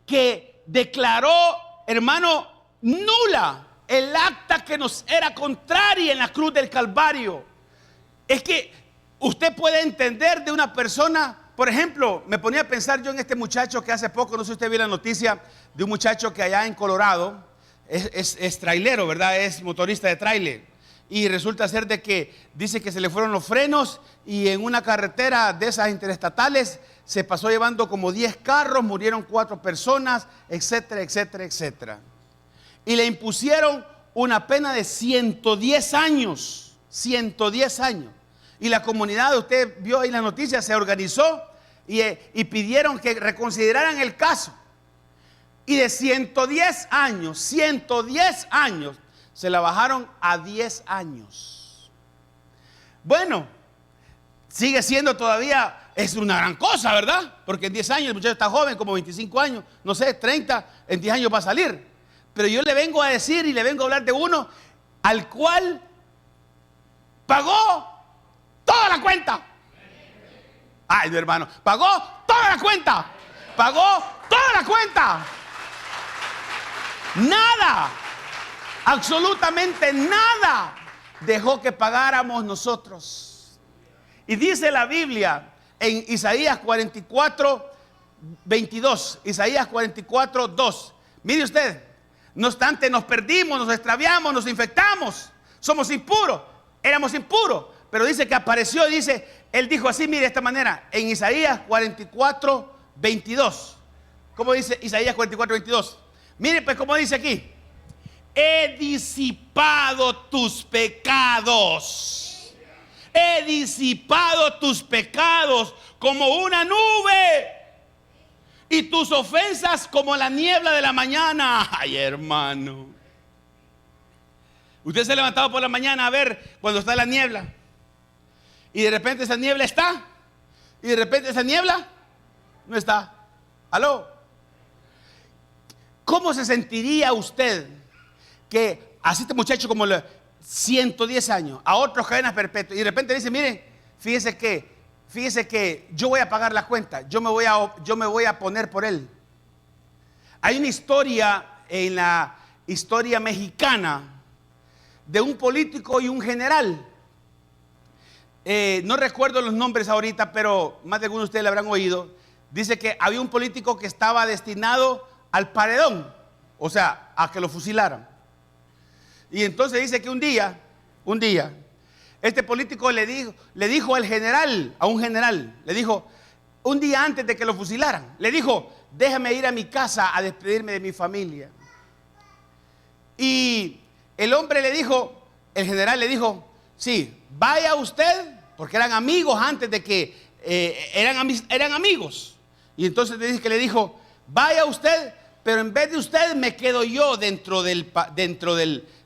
que declaró, hermano, nula el acta que nos era contraria en la cruz del Calvario. Es que usted puede entender de una persona. Por ejemplo, me ponía a pensar yo en este muchacho que hace poco, no sé si usted vio la noticia de un muchacho que allá en Colorado es trailero, ¿verdad? Es motorista de trailer. Y resulta ser de que dice que se le fueron los frenos y en una carretera de esas interestatales se pasó llevando como 10 carros, murieron 4 personas, etcétera, etcétera, etcétera. Y le impusieron una pena de 110 años, 110 años. Y la comunidad, usted vio ahí la noticia, se organizó y pidieron que reconsideraran el caso. Y de 110 años, se la bajaron a 10 años. Bueno, sigue siendo todavía, es una gran cosa, ¿verdad? Porque en 10 años el muchacho está joven, como 25 años, no sé, 30, en 10 años va a salir. Pero yo le vengo a decir y le vengo a hablar de uno al cual pagó toda la cuenta. Ay, mi hermano, pagó toda la cuenta. Pagó toda la cuenta. Nada, absolutamente nada dejó que pagáramos nosotros. Y dice la Biblia en Isaías 44, 22. Isaías 44, 2. Mire usted, no obstante nos perdimos, nos extraviamos, nos infectamos. Somos impuros, éramos impuros. Pero dice que apareció, dice, él dijo así, mire, de esta manera, en Isaías 44, 22. ¿Cómo dice Isaías 44, 22? Mire pues cómo dice aquí. He disipado tus pecados. He disipado tus pecados como una nube y tus ofensas como la niebla de la mañana. Ay, hermano. Usted se ha levantado por la mañana a ver cuando está la niebla. Y de repente esa niebla está. Y de repente esa niebla no está. ¿Aló? ¿Cómo se sentiría usted que así este muchacho como 110 años, a otros cadenas perpetuas, y de repente dice, mire, fíjese que yo voy a pagar la cuenta, yo me voy a poner por él? Hay una historia en la historia mexicana de un político y un general. No recuerdo los nombres ahorita, pero más de algunos de ustedes le habrán oído. Dice que había un político que estaba destinado al paredón, o sea, a que lo fusilaran. Y entonces dice que un día, este político le dijo al general, a un general, le dijo, un día antes de que lo fusilaran, le dijo, déjame ir a mi casa a despedirme de mi familia. Y el hombre le dijo, el general le dijo, sí, vaya usted, porque eran amigos antes de que, eran amigos. Y entonces le dijo, vaya usted, pero en vez de usted me quedo yo dentro del,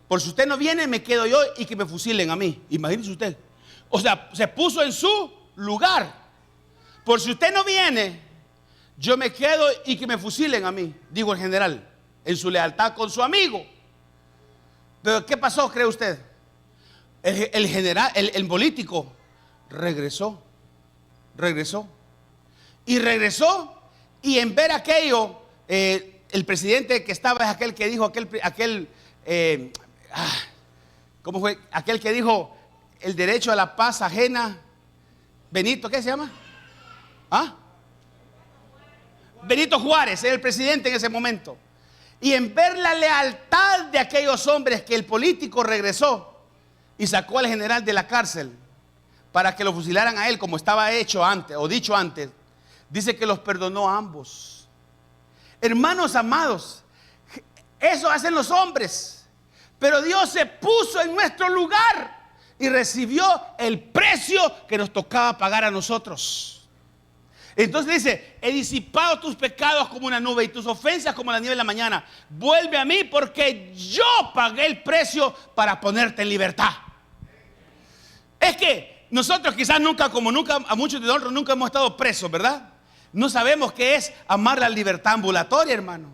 por si usted no viene me quedo yo y que me fusilen a mí. Imagínese usted. O sea, se puso en su lugar. Por si usted no viene, yo me quedo y que me fusilen a mí, dijo el general, en su lealtad con su amigo. Pero ¿qué pasó, cree usted? El general, el político, regresó. Y en ver aquello, el presidente que estaba es aquel que dijo, ¿cómo fue? Aquel que dijo el derecho a la paz ajena. Benito, ¿qué se llama? ¿Ah? Benito Juárez era el presidente en ese momento. Y en ver la lealtad de aquellos hombres, que el político regresó y sacó al general de la cárcel para que lo fusilaran a él, como estaba hecho antes o dicho antes, dice que los perdonó a ambos. Hermanos amados, eso hacen los hombres, pero Dios se puso en nuestro lugar y recibió el precio que nos tocaba pagar a nosotros. Entonces dice, he disipado tus pecados como una nube y tus ofensas como la nieve en la mañana. Vuelve a mí porque yo pagué el precio para ponerte en libertad. Es que nosotros quizás nunca, a muchos de nosotros nunca hemos estado presos, ¿verdad? No sabemos qué es amar la libertad ambulatoria, hermano.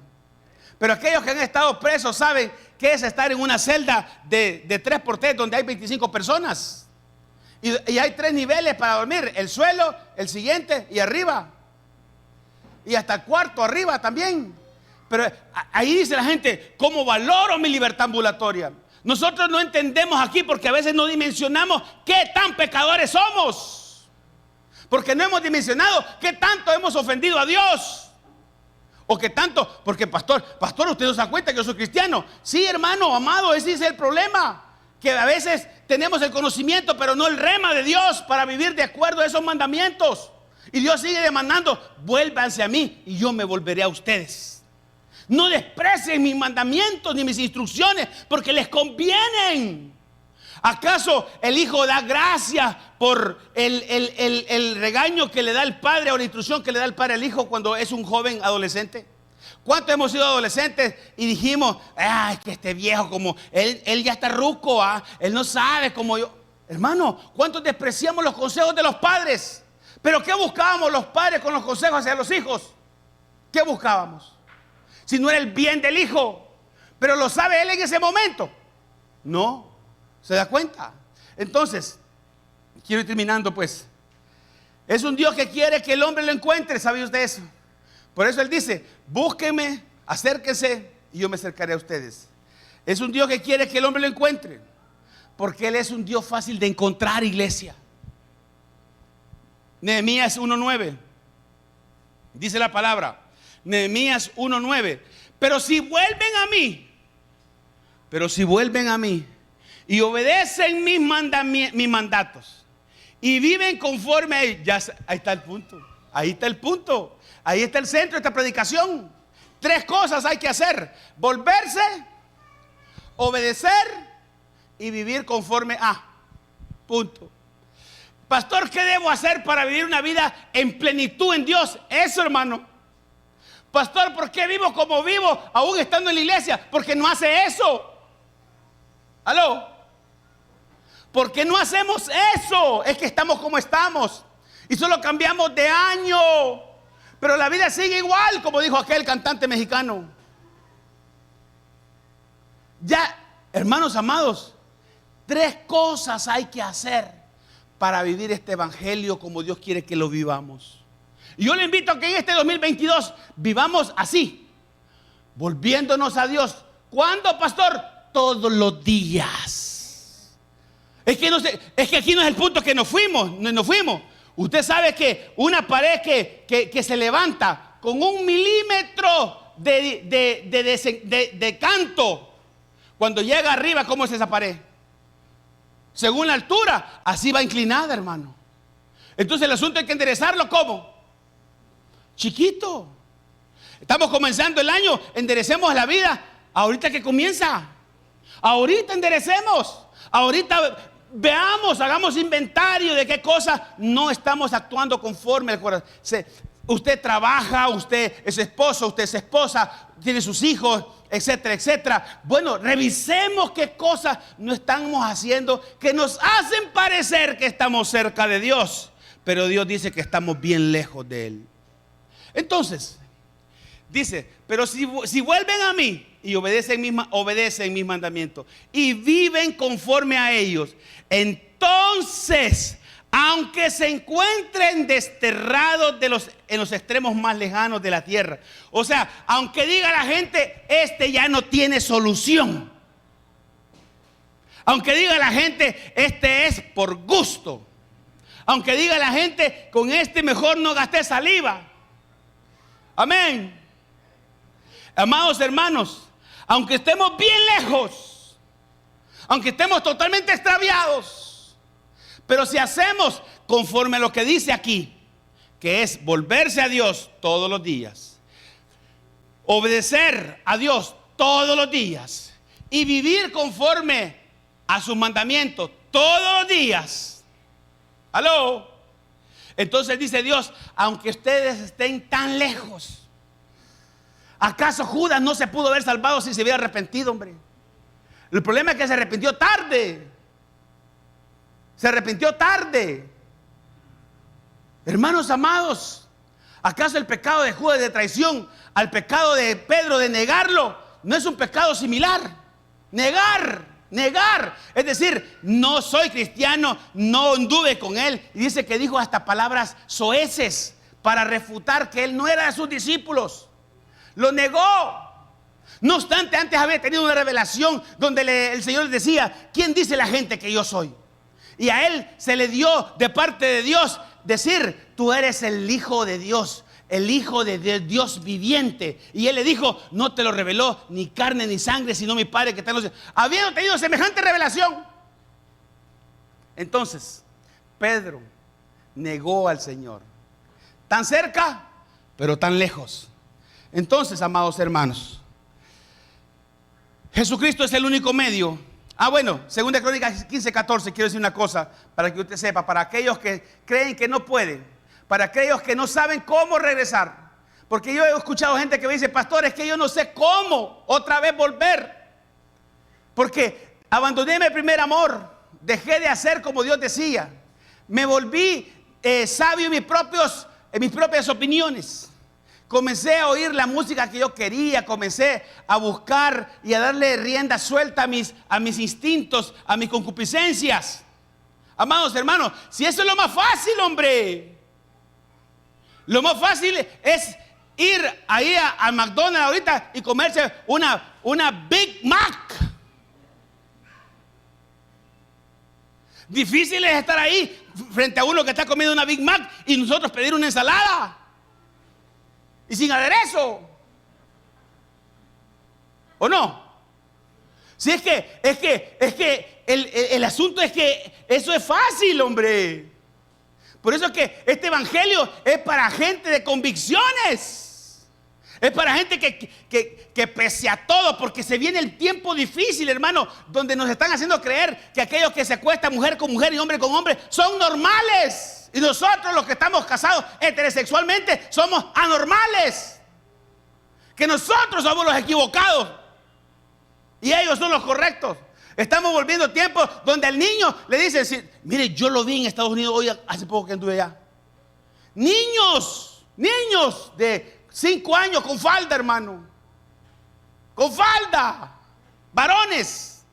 Pero aquellos que han estado presos saben qué es estar en una celda de 3x3 donde hay 25 personas. Y hay 3 niveles para dormir: el suelo, el siguiente y arriba. Y hasta el cuarto arriba también. Pero ahí dice la gente, ¿cómo valoro mi libertad ambulatoria? Nosotros no entendemos aquí porque a veces no dimensionamos qué tan pecadores somos. Porque no hemos dimensionado qué tanto hemos ofendido a Dios. O qué tanto, porque pastor, usted no se da cuenta que yo soy cristiano. Sí, hermano, amado, ese es el problema. Que a veces tenemos el conocimiento, pero no el rema de Dios para vivir de acuerdo a esos mandamientos. Y Dios sigue demandando, vuélvanse a mí y yo me volveré a ustedes. No desprecien mis mandamientos ni mis instrucciones porque les convienen. ¿Acaso el hijo da gracias por el regaño que le da el padre o la instrucción que le da el padre al hijo cuando es un joven adolescente? ¿Cuántos hemos sido adolescentes y dijimos, es que este viejo como él ya está ruco, él no sabe como yo? Hermano, ¿cuántos despreciamos los consejos de los padres? ¿Pero qué buscábamos los padres con los consejos hacia los hijos? ¿Qué buscábamos? Si no era el bien del hijo. Pero lo sabe él en ese momento. No, ¿se da cuenta? Entonces, quiero ir terminando pues. Es un Dios que quiere que el hombre lo encuentre, ¿sabe usted eso? Por eso Él dice, búsquenme, acérquense y yo me acercaré a ustedes. Es un Dios que quiere que el hombre lo encuentre, porque Él es un Dios fácil de encontrar, iglesia. Nehemías 1:9 dice la palabra, Nehemías 1:9, pero si vuelven a mí y obedecen mis mandatos y viven conforme a ellos, ya, ahí está el punto, ahí está el punto. Ahí está el centro de esta predicación. 3 cosas hay que hacer: volverse, obedecer y vivir conforme a. Punto. Pastor, ¿qué debo hacer para vivir una vida en plenitud en Dios? Eso, hermano. Pastor, ¿por qué vivo como vivo aún estando en la iglesia? Porque no hace eso. ¿Aló? ¿Por qué no hacemos eso? Es que estamos como estamos y solo cambiamos de año. Pero la vida sigue igual, como dijo aquel cantante mexicano. Ya, hermanos amados, 3 cosas hay que hacer para vivir este evangelio como Dios quiere que lo vivamos. Y yo le invito a que en este 2022 vivamos así, volviéndonos a Dios. ¿Cuándo, pastor? Todos los días. Es que aquí no es el punto que nos fuimos. Usted sabe que una pared que se levanta con 1 milímetro de canto, cuando llega arriba, ¿cómo es esa pared? Según la altura, así va inclinada, hermano. Entonces el asunto hay que enderezarlo, ¿cómo? Chiquito. Estamos comenzando el año, enderecemos la vida ahorita que comienza. Ahorita enderecemos. Ahorita veamos, hagamos inventario de qué cosas no estamos actuando conforme al corazón. Usted trabaja, usted es esposo, usted es esposa, tiene sus hijos, etcétera, etcétera. Bueno, revisemos qué cosas no estamos haciendo que nos hacen parecer que estamos cerca de Dios, pero Dios dice que estamos bien lejos de Él. Entonces, dice, pero si vuelven a mí y obedecen mis mandamientos y viven conforme a ellos, entonces, aunque se encuentren desterrados en los extremos más lejanos de la tierra, o sea, aunque diga la gente, este ya no tiene solución, aunque diga la gente, este es por gusto, aunque diga la gente, con este mejor no gasté saliva, amén. Amados hermanos, aunque estemos bien lejos, aunque estemos totalmente extraviados, pero si hacemos conforme a lo que dice aquí, que es volverse a Dios todos los días, obedecer a Dios todos los días y vivir conforme a sus mandamientos todos los días, ¿aló? Entonces dice Dios, aunque ustedes estén tan lejos, ¿acaso Judas no se pudo haber salvado si se hubiera arrepentido, hombre? El problema es que se arrepintió tarde. Se arrepintió tarde. Hermanos amados, ¿acaso el pecado de Judas de traición al pecado de Pedro de negarlo no es un pecado similar? Negar. Es decir, no soy cristiano, no anduve con él. Y dice que dijo hasta palabras soeces para refutar que él no era de sus discípulos. Lo negó. No obstante, antes había tenido una revelación donde el Señor le decía, ¿quién dice la gente que yo soy? Y a él se le dio de parte de Dios decir, tú eres el Hijo de Dios, el Hijo de Dios viviente. Y él le dijo, no te lo reveló ni carne ni sangre, sino mi Padre que está en los cielos. Habiendo tenido semejante revelación. Entonces, Pedro negó al Señor. Tan cerca, pero tan lejos. Entonces, amados hermanos, Jesucristo es el único medio. Bueno, segunda Crónicas 15:14, quiero decir una cosa para que usted sepa, para aquellos que creen que no pueden, para aquellos que no saben cómo regresar. Porque yo he escuchado gente que me dice, pastor, es que yo no sé cómo otra vez volver. Porque abandoné mi primer amor, dejé de hacer como Dios decía, me volví sabio en mis propias opiniones. Comencé a oír la música que yo quería, comencé a buscar y a darle rienda suelta a mis instintos, a mis concupiscencias. Amados hermanos, si eso es lo más fácil, hombre. Lo más fácil es ir ahí al McDonald's ahorita y comerse una Big Mac. Difícil es estar ahí frente a uno que está comiendo una Big Mac y nosotros pedir una ensalada. Y sin aderezo. ¿O no? Si es que el asunto es que eso es fácil, hombre. Por eso es que este evangelio es para gente de convicciones. Es para gente que pese a todo, porque se viene el tiempo difícil, hermano, donde nos están haciendo creer que aquellos que se acuestan mujer con mujer y hombre con hombre son normales. Y nosotros los que estamos casados heterosexualmente somos anormales. Que nosotros somos los equivocados y ellos son los correctos. Estamos volviendo tiempos donde al niño le dicen, mire, yo lo vi en Estados Unidos hoy, hace poco que anduve allá. Niños de 5 años con falda, hermano. Con falda. Varones.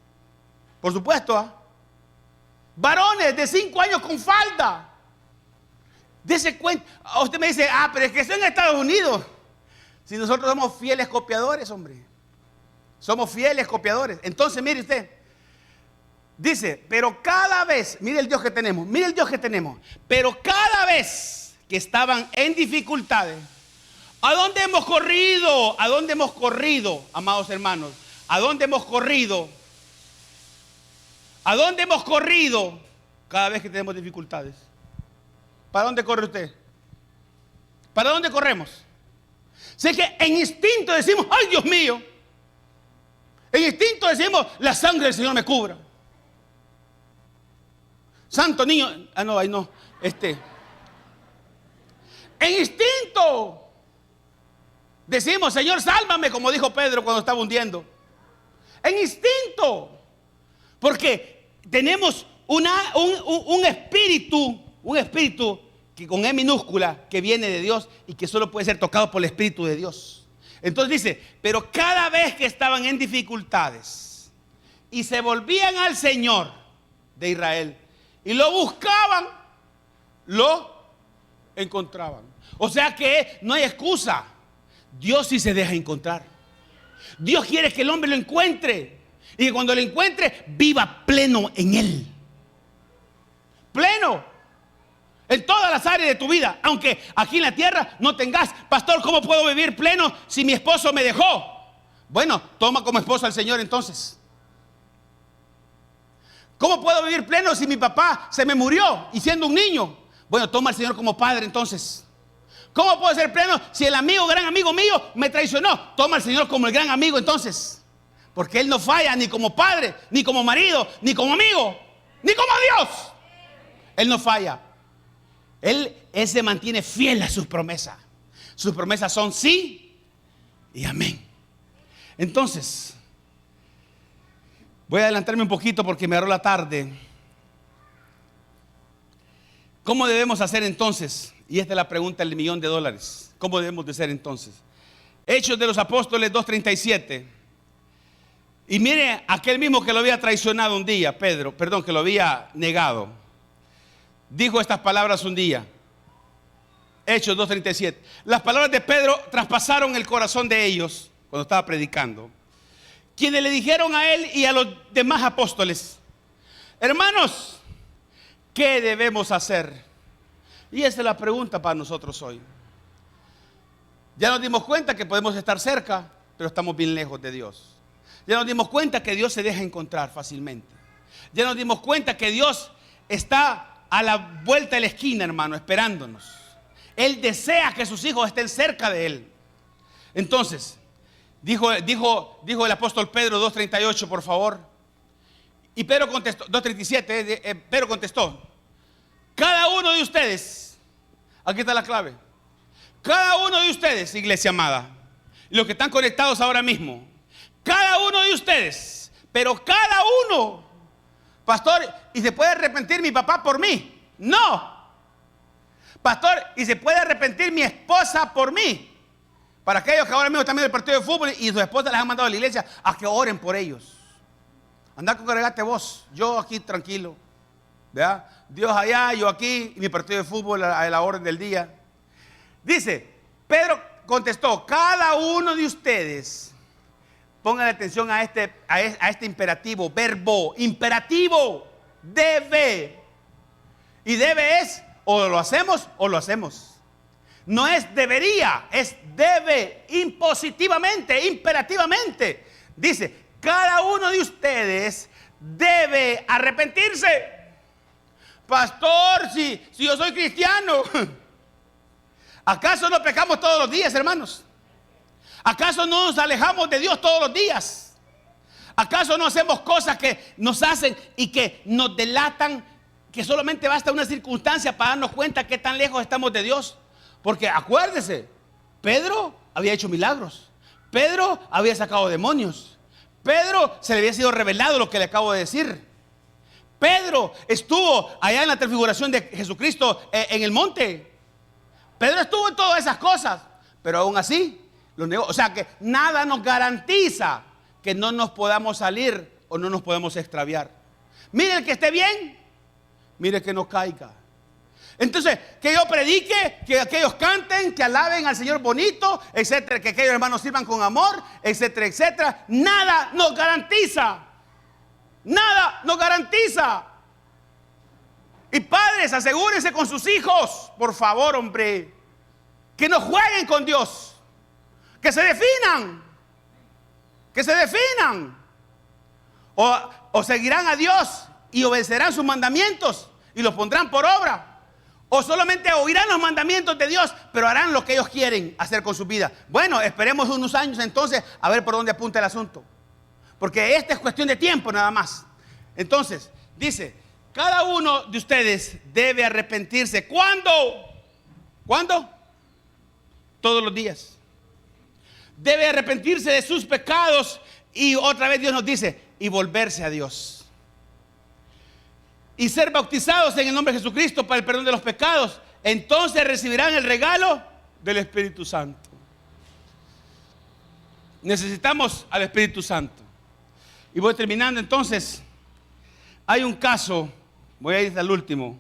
Por supuesto, varones de 5 años con falda. Dese cuenta. Usted me dice, pero es que eso en Estados Unidos. Si nosotros somos fieles copiadores, hombre. Somos fieles copiadores. Entonces, mire usted. Dice, pero cada vez, mire el Dios que tenemos, pero cada vez que estaban en dificultades, ¿a dónde hemos corrido? ¿A dónde hemos corrido, amados hermanos? ¿A dónde hemos corrido? ¿A dónde hemos corrido cada vez que tenemos dificultades? ¿Para dónde corre usted? ¿Para dónde corremos? Sé que en instinto decimos, ¡ay, Dios mío! En instinto decimos, la sangre del Señor me cubra. Santo niño. Ahí no. En instinto decimos, Señor, sálvame, como dijo Pedro cuando estaba hundiendo. En instinto. Porque tenemos un espíritu que con E minúscula, que viene de Dios y que solo puede ser tocado por el Espíritu de Dios. Entonces dice, pero cada vez que estaban en dificultades y se volvían al Señor de Israel y lo buscaban, lo encontraban. O sea que no hay excusa. Dios sí se deja encontrar. Dios quiere que el hombre lo encuentre y que cuando lo encuentre viva pleno en él. Pleno. En todas las áreas de tu vida. Aunque aquí en la tierra no tengas, pastor, ¿cómo puedo vivir pleno si mi esposo me dejó? Bueno, toma como esposo al Señor entonces. ¿Cómo puedo vivir pleno si mi papá se me murió y siendo un niño? Bueno, toma al Señor como padre entonces. ¿Cómo puedo ser pleno si el gran amigo mío me traicionó? Toma al Señor como el gran amigo entonces. Porque Él no falla ni como padre, ni como marido, ni como amigo, ni como Dios. Él no falla. Él se mantiene fiel a sus promesas. Sus promesas son sí y amén. Entonces, voy a adelantarme un poquito porque me agarró la tarde. ¿Cómo debemos hacer entonces? Y esta es la pregunta del $1.000.000. ¿Cómo debemos de ser entonces? Hechos de los Apóstoles 2:37. Y mire, aquel mismo que lo había traicionado un día, que lo había negado, dijo estas palabras un día. Hechos 2:37. Las palabras de Pedro traspasaron el corazón de ellos cuando estaba predicando, quienes le dijeron a él y a los demás apóstoles: hermanos, ¿qué debemos hacer? Y esa es la pregunta para nosotros hoy. Ya nos dimos cuenta que podemos estar cerca, pero estamos bien lejos de Dios. Ya nos dimos cuenta que Dios se deja encontrar fácilmente. Ya nos dimos cuenta que Dios está a la vuelta de la esquina, hermano, esperándonos. Él desea que sus hijos estén cerca de Él. Entonces, dijo el apóstol Pedro 2:38, por favor. Y Pedro contestó, 2:37, Pedro contestó: cada uno de ustedes, aquí está la clave, cada uno de ustedes, iglesia amada, y los que están conectados ahora mismo, cada uno de ustedes, pero cada uno, pastor, ¿y se puede arrepentir mi papá por mí? No. Pastor, ¿y se puede arrepentir mi esposa por mí? Para aquellos que ahora mismo están viendo el partido de fútbol y sus esposas les han mandado a la iglesia a que oren por ellos. Anda, congregate vos, yo aquí tranquilo, ¿verdad? Dios allá, yo aquí, y mi partido de fútbol a la orden del día. Dice, Pedro contestó: cada uno de ustedes, pongan atención a este imperativo, verbo, imperativo, debe. Y debe es, o lo hacemos o lo hacemos. No es debería, es debe, impositivamente, imperativamente. Dice, cada uno de ustedes debe arrepentirse. Pastor, si yo soy cristiano, ¿acaso no pecamos todos los días, hermanos? ¿Acaso no nos alejamos de Dios todos los días? ¿Acaso no hacemos cosas que nos hacen y que nos delatan que solamente basta una circunstancia para darnos cuenta que tan lejos estamos de Dios? Porque acuérdese, Pedro había hecho milagros, Pedro había sacado demonios, Pedro se le había sido revelado lo que le acabo de decir. Pedro estuvo allá en la transfiguración de Jesucristo en el monte. Pedro estuvo en todas esas cosas, pero aún así lo negó. O sea que nada nos garantiza que no nos podamos salir o no nos podemos extraviar. Mire el que esté bien, mire que no caiga. Entonces, que yo predique, que aquellos canten, que alaben al Señor bonito, etcétera, que aquellos hermanos sirvan con amor, etcétera, etcétera. Nada nos garantiza. Nada nos garantiza. Y padres, asegúrense con sus hijos, por favor, hombre, que no jueguen con Dios, que se definan, o seguirán a Dios y obedecerán sus mandamientos y los pondrán por obra. O solamente oirán los mandamientos de Dios, pero harán lo que ellos quieren hacer con su vida. Bueno, esperemos unos años entonces a ver por dónde apunta el asunto. Porque esta es cuestión de tiempo nada más. Entonces, dice, cada uno de ustedes debe arrepentirse. ¿Cuándo? ¿Cuándo? Todos los días. Debe arrepentirse de sus pecados. Y otra vez Dios nos dice, y volverse a Dios. Y ser bautizados en el nombre de Jesucristo para el perdón de los pecados. Entonces recibirán el regalo del Espíritu Santo. Necesitamos al Espíritu Santo. Y voy terminando entonces. Hay un caso, voy a ir al último.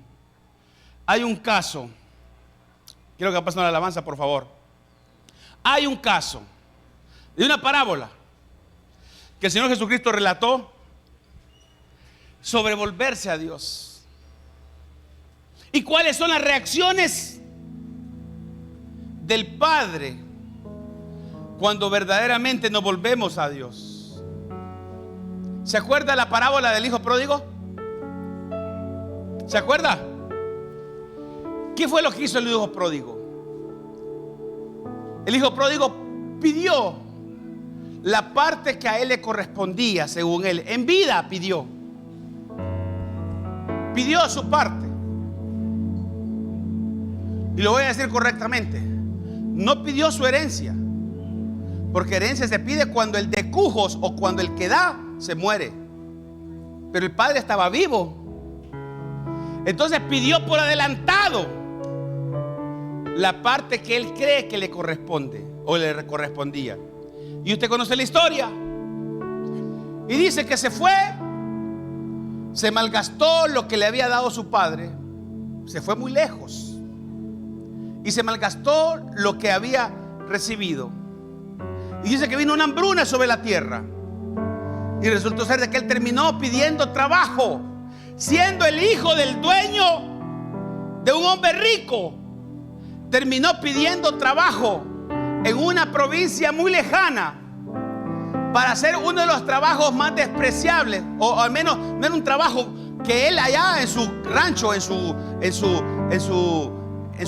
Hay un caso. Quiero que pasen la alabanza, por favor. Hay un caso de una parábola que el Señor Jesucristo relató sobre volverse a Dios. ¿Y cuáles son las reacciones del Padre cuando verdaderamente nos volvemos a Dios? ¿Se acuerda la parábola del hijo pródigo? ¿Se acuerda? ¿Qué fue lo que hizo el hijo pródigo? El hijo pródigo pidió la parte que a él le correspondía, según él. En vida pidió su parte. Y lo voy a decir correctamente. No pidió su herencia, porque herencia se pide cuando el de cujos o cuando el que da se muere. Pero el padre estaba vivo. Entonces pidió por adelantado la parte que él cree que le corresponde o le correspondía. Y usted conoce la historia. Y dice que se fue, se malgastó lo que le había dado su padre, se fue muy lejos y se malgastó lo que había recibido. Y dice que vino una hambruna sobre la tierra. Y resultó ser de que él terminó pidiendo trabajo, siendo el hijo del dueño de un hombre rico. Terminó pidiendo trabajo en una provincia muy lejana para hacer uno de los trabajos más despreciables, o al menos no era un trabajo que él allá en su rancho, en su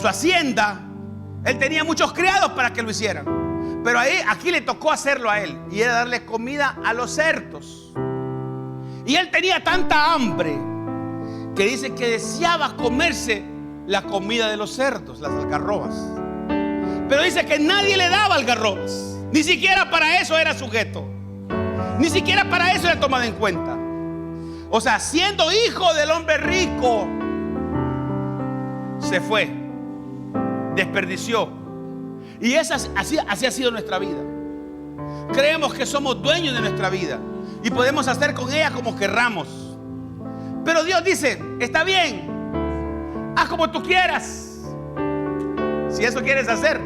hacienda, él tenía muchos criados para que lo hicieran. Pero aquí le tocó hacerlo a él, y era darle comida a los cerdos. Y él tenía tanta hambre que dice que deseaba comerse la comida de los cerdos, las algarrobas. Pero dice que nadie le daba algarrobas, ni siquiera para eso era sujeto, ni siquiera para eso era tomado en cuenta. O sea, siendo hijo del hombre rico, se fue, desperdició. Y así ha sido nuestra vida. Creemos que somos dueños de nuestra vida y podemos hacer con ella como querramos. Pero Dios dice: está bien, haz como tú quieras. Si eso quieres hacer,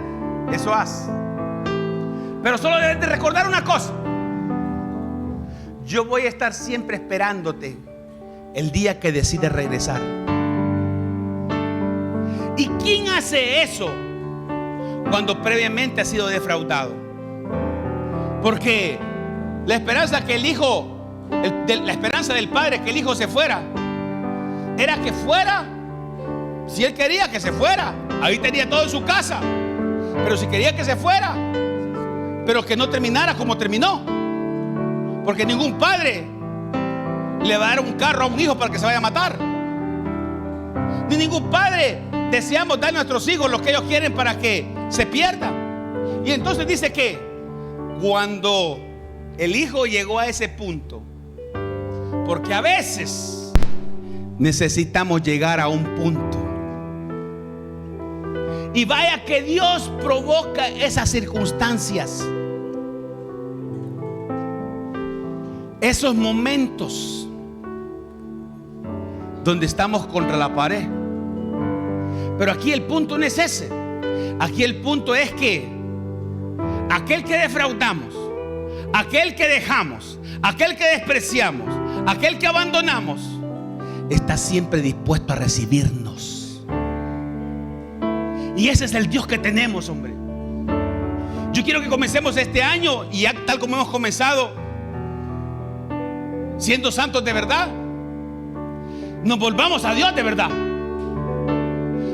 eso haz. Pero solo debes de recordar una cosa: yo voy a estar siempre esperándote el día que decides regresar. ¿Y quién hace eso cuando previamente ha sido defraudado? Porque la esperanza que el hijo, la esperanza del padre que el hijo se fuera, era que fuera, si él quería que se fuera, ahí tenía todo en su casa. Pero si quería que se fuera, pero que no terminara como terminó, porque ningún padre le va a dar un carro a un hijo para que se vaya a matar, ni ningún padre deseamos dar a nuestros hijos lo que ellos quieren para que se pierdan. Y entonces dice que cuando el hijo llegó a ese punto, porque a veces necesitamos llegar a un punto, y vaya que Dios provoca esas circunstancias, esos momentos donde estamos contra la pared. Pero aquí el punto no es ese. Aquí el punto es que aquel que defraudamos, aquel que dejamos, aquel que despreciamos, aquel que abandonamos, está siempre dispuesto a recibirnos. Y ese es el Dios que tenemos, hombre. Yo quiero que comencemos este año, y ya tal como hemos comenzado, siendo santos de verdad, nos volvamos a Dios de verdad.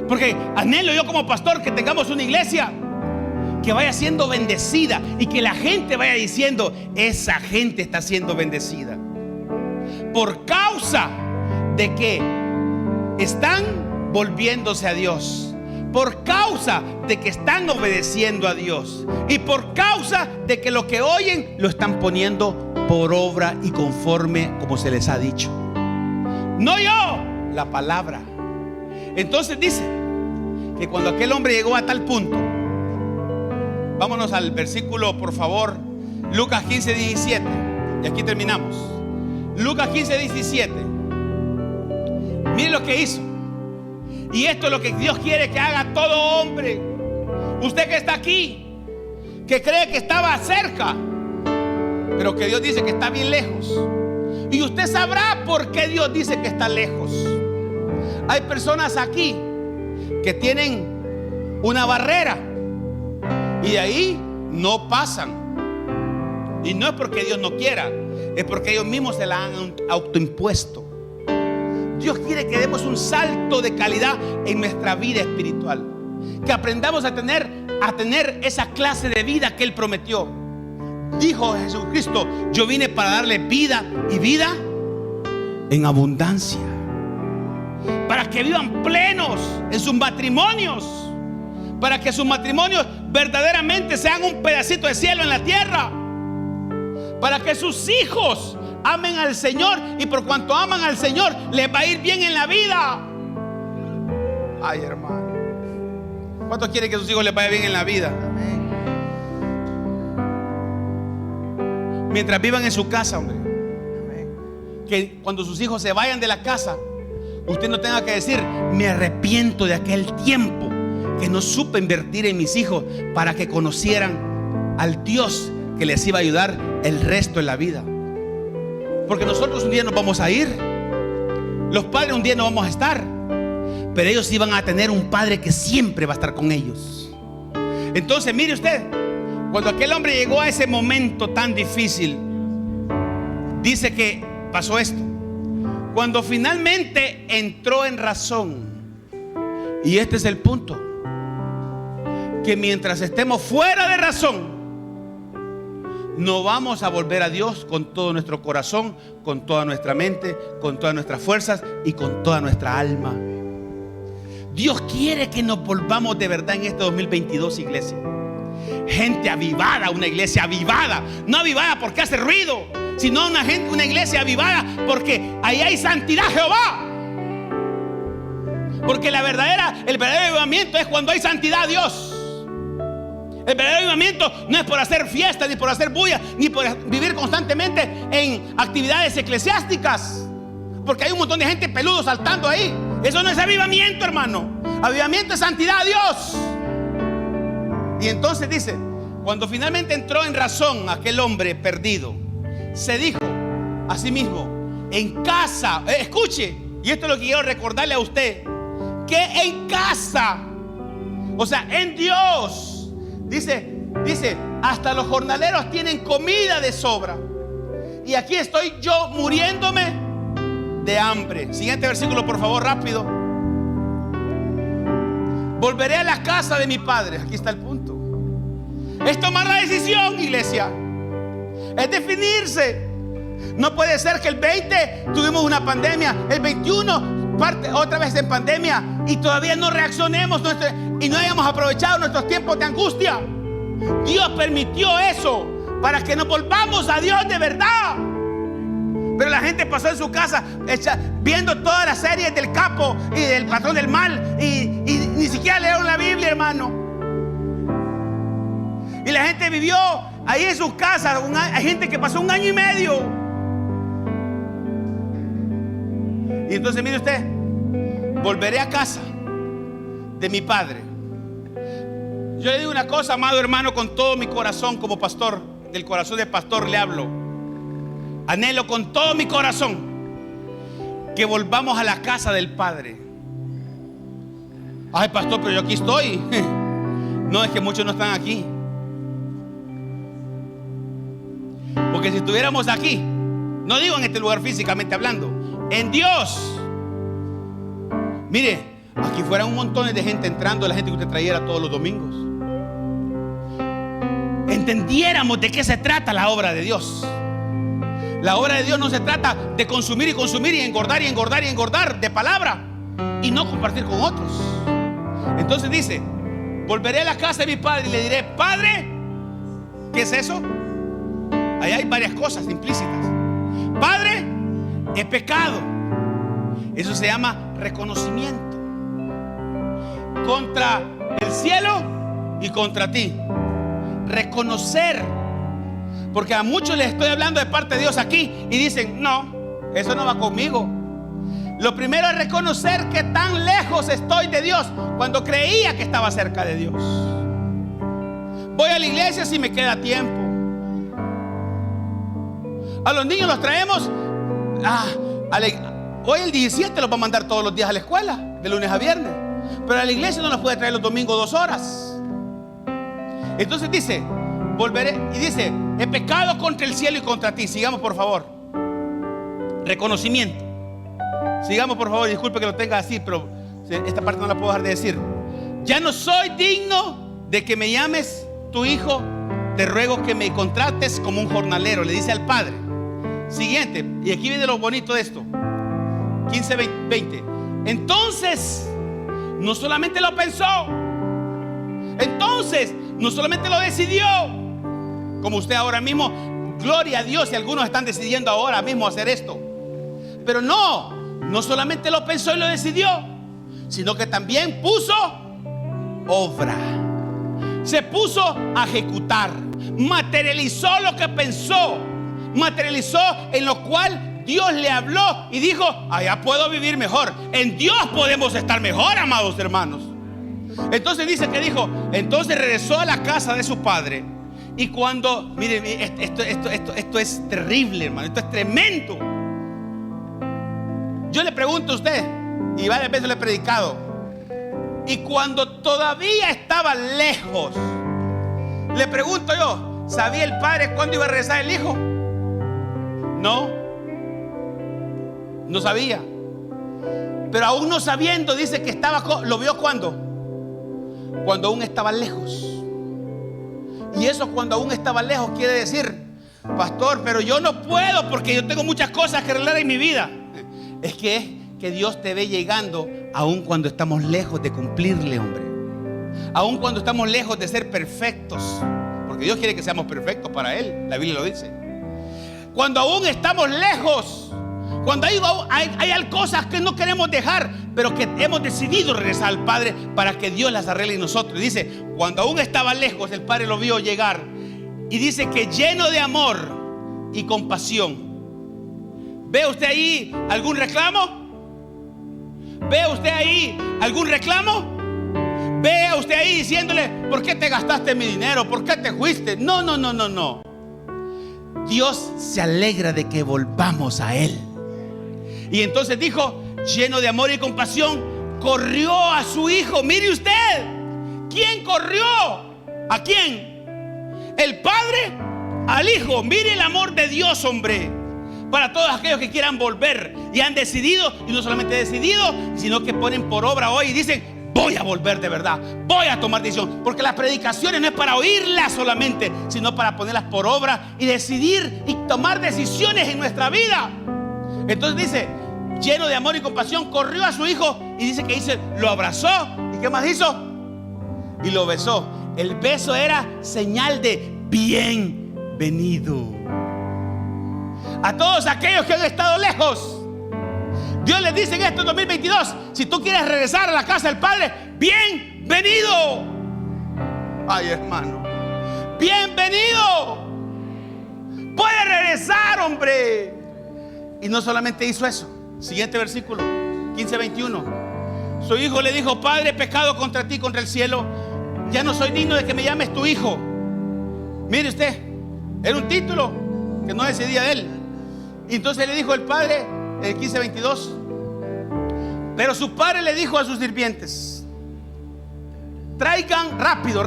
Porque anhelo yo como pastor que tengamos una iglesia que vaya siendo bendecida y que la gente vaya diciendo: esa gente está siendo bendecida por causa de que están volviéndose a Dios, por causa de que están obedeciendo a Dios, y por causa de que lo que oyen lo están poniendo por obra y conforme como se les ha dicho. No yo, la palabra. Entonces dice que cuando aquel hombre llegó a tal punto, vámonos al versículo, por favor, Lucas 15, 17, y aquí terminamos. Lucas 15, 17. Mire lo que hizo. Y esto es lo que Dios quiere que haga todo hombre. Usted que está aquí, que cree que estaba cerca, pero que Dios dice que está bien lejos. Y usted sabrá por qué Dios dice que está lejos. Hay personas aquí que tienen una barrera y de ahí no pasan. Y no es porque Dios no quiera, es porque ellos mismos se la han autoimpuesto. Dios quiere que demos un salto de calidad en nuestra vida espiritual, que aprendamos a tener esa clase de vida que Él prometió. Dijo Jesucristo: yo vine para darle vida y vida en abundancia, para que vivan plenos en sus matrimonios, para que sus matrimonios verdaderamente sean un pedacito de cielo en la tierra, para que sus hijos amen al Señor, y por cuanto aman al Señor les va a ir bien en la vida. Ay, hermano, ¿cuántos quieren que sus hijos les vaya bien en la vida? Mientras vivan en su casa, hombre, que cuando sus hijos se vayan de la casa, usted no tenga que decir: me arrepiento de aquel tiempo que no supe invertir en mis hijos para que conocieran al Dios que les iba a ayudar el resto de la vida. Porque nosotros un día nos vamos a ir, los padres un día no vamos a estar, pero ellos sí van a tener un padre que siempre va a estar con ellos. Entonces, mire usted, cuando aquel hombre llegó a ese momento tan difícil, dice que pasó esto. Cuando finalmente entró en razón, y este es el punto, que mientras estemos fuera de razón, no vamos a volver a Dios con todo nuestro corazón, con toda nuestra mente, con todas nuestras fuerzas y con toda nuestra alma. Dios quiere que nos volvamos de verdad en este 2022, iglesia. Gente avivada, una iglesia avivada, no avivada porque hace ruido, sino una iglesia avivada porque ahí hay santidad, Jehová. Porque el verdadero avivamiento es cuando hay santidad a Dios. El verdadero avivamiento no es por hacer fiestas, ni por hacer bulla, ni por vivir constantemente en actividades eclesiásticas, porque hay un montón de gente peludo saltando ahí. Eso no es avivamiento, hermano. Avivamiento es santidad a Dios. Y entonces dice, cuando finalmente entró en razón aquel hombre perdido, se dijo a sí mismo: en casa, escuche, y esto es lo que quiero recordarle a usted, que en casa, o sea, en Dios, dice, hasta los jornaleros tienen comida de sobra, y aquí estoy yo muriéndome de hambre. Siguiente versículo, por favor, rápido. Volveré a la casa de mi padre. Aquí está el punto. Es tomar la decisión, iglesia. Es definirse. No puede ser que el 20 tuvimos una pandemia, el 21 parte otra vez en pandemia, y todavía no reaccionemos y no hayamos aprovechado nuestros tiempos de angustia. Dios permitió eso para que nos volvamos a Dios de verdad. Pero la gente pasó en su casa viendo todas las series del Capo y del Patrón del Mal, y ni siquiera leyeron la Biblia, hermano. Y la gente vivió ahí en sus casas. Hay gente que pasó 1 año y medio. Y entonces, mire usted, volveré a casa de mi padre. Yo le digo una cosa, amado hermano, con todo mi corazón, como pastor, del corazón de pastor le hablo. Anhelo con todo mi corazón que volvamos a la casa del Padre. Ay, pastor, pero yo aquí estoy. No, es que muchos no están aquí. Porque si estuviéramos aquí, no digo en este lugar físicamente hablando, en Dios, mire, aquí fueran un montón de gente entrando, la gente que usted trayera todos los domingos, entendiéramos de qué se trata la obra de Dios. La obra de Dios no se trata de consumir y consumir y engordar y engordar y engordar de palabra y no compartir con otros. Entonces dice: volveré a la casa de mi padre y le diré: Padre, ¿qué es eso? Ahí hay varias cosas implícitas. Padre, he pecado. Eso se llama reconocimiento contra el cielo y contra ti. Reconocer. Porque a muchos les estoy hablando de parte de Dios aquí y dicen: no, eso no va conmigo. Lo primero es reconocer que tan lejos estoy de Dios cuando creía que estaba cerca de Dios. Voy a la iglesia si me queda tiempo. A los niños los traemos hoy el 17 los va a mandar todos los días a la escuela, de lunes a viernes, pero a la iglesia no los puede traer los domingos 2 horas. Entonces dice: volveré, y dice: he pecado contra el cielo y contra ti. Sigamos, por favor. Reconocimiento. Sigamos, por favor. Disculpe que lo tenga así, pero esta parte no la puedo dejar de decir. Ya no soy digno de que me llames tu hijo. Te ruego que me contrates como un jornalero. Le dice al padre. Siguiente. Y aquí viene lo bonito de esto. 15, 20. Entonces, no solamente lo pensó, Entonces, no solamente lo decidió, como usted ahora mismo, gloria a Dios, y algunos están decidiendo ahora mismo hacer esto. Pero no solamente lo pensó y lo decidió, sino que también puso obra. Se puso a ejecutar, materializó lo que pensó, materializó en lo cual Dios le habló y dijo: allá puedo vivir mejor. En Dios podemos estar mejor, amados hermanos. Entonces dice que dijo, entonces regresó a la casa de su padre. Y cuando, mire, esto es terrible, hermano, esto es tremendo. Yo le pregunto a usted, y varias veces le he predicado, y cuando todavía estaba lejos, le pregunto yo, ¿sabía el padre cuándo iba a regresar el hijo? No sabía. Pero aún no sabiendo, dice que lo vio cuando aún estaba lejos. Y eso, cuando aún estaba lejos, quiere decir: pastor, pero yo no puedo porque yo tengo muchas cosas que arreglar en mi vida. Es que Dios te ve llegando aún cuando estamos lejos de cumplirle, hombre. Aún cuando estamos lejos de ser perfectos, porque Dios quiere que seamos perfectos para Él. La Biblia lo dice. Cuando aún estamos lejos, cuando hay cosas que no queremos dejar, pero que hemos decidido regresar al Padre para que Dios las arregle en nosotros. Y dice, cuando aún estaba lejos, el Padre lo vio llegar. Y dice que lleno de amor y compasión. ¿Ve usted ahí algún reclamo? ¿Ve usted ahí algún reclamo? ¿Ve usted ahí diciéndole: ¿por qué te gastaste mi dinero? ¿Por qué te fuiste? No. Dios se alegra de que volvamos a Él. Y entonces dijo, lleno de amor y compasión, corrió a su hijo. Mire usted, ¿quién corrió? ¿A quién? El Padre al Hijo. Mire el amor de Dios, hombre, para todos aquellos que quieran volver y han decidido, y no solamente decidido, sino que ponen por obra hoy y dicen: voy a volver de verdad, voy a tomar decisión. Porque las predicaciones no es para oírlas solamente, sino para ponerlas por obra y decidir y tomar decisiones en nuestra vida. Entonces dice, lleno de amor y compasión, corrió a su hijo. Y dice que lo abrazó. ¿Y qué más hizo? Y lo besó. El beso era señal de bienvenido. A todos aquellos que han estado lejos, Dios les dice en este 2022: si tú quieres regresar a la casa del Padre, bienvenido. Ay, hermano, bienvenido. Puede regresar, hombre. Y no solamente hizo eso. Siguiente versículo, 15:21. Su hijo le dijo: Padre, he pecado contra ti, contra el cielo. Ya no soy digno de que me llames tu hijo. Mire usted, era un título que no decidía él. Y entonces le dijo el padre, el 15:22. Pero su padre le dijo a sus sirvientes: traigan rápido.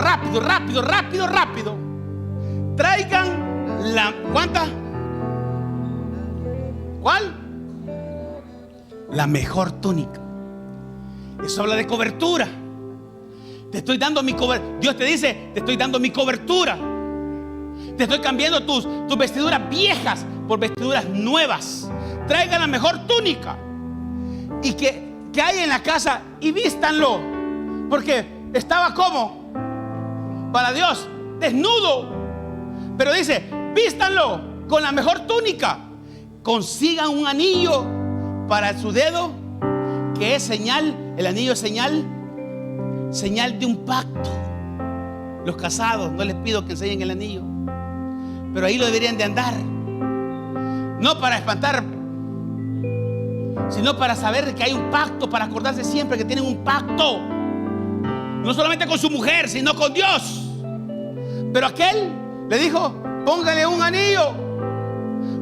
Traigan la, ¿cuánta? ¿Cuál? La mejor túnica. Eso habla de cobertura. Te estoy dando mi cobertura. Dios te dice: te estoy dando mi cobertura. Te estoy cambiando tus vestiduras viejas por vestiduras nuevas. Traigan la mejor túnica y que hay en la casa y vístanlo, porque estaba como para Dios desnudo. Pero dice: vístanlo con la mejor túnica. Consigan un anillo para su dedo, que es señal. El anillo es señal de un pacto. Los casados, no les pido que enseñen el anillo, pero ahí lo deberían de andar. No para espantar, sino para saber que hay un pacto, para acordarse siempre que tienen un pacto, no solamente con su mujer, sino con Dios. Pero aquel le dijo: póngale un anillo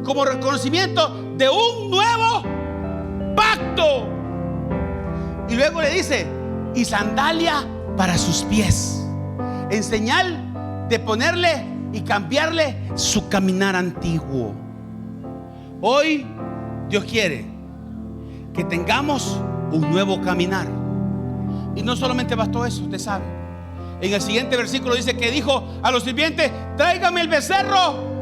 como reconocimiento de un nuevo pacto. Y luego le dice: y sandalia para sus pies, en señal de ponerle y cambiarle su caminar antiguo. Hoy Dios quiere que tengamos un nuevo caminar. Y no solamente bastó eso, usted sabe. En el siguiente versículo dice que dijo a los sirvientes: tráigame el becerro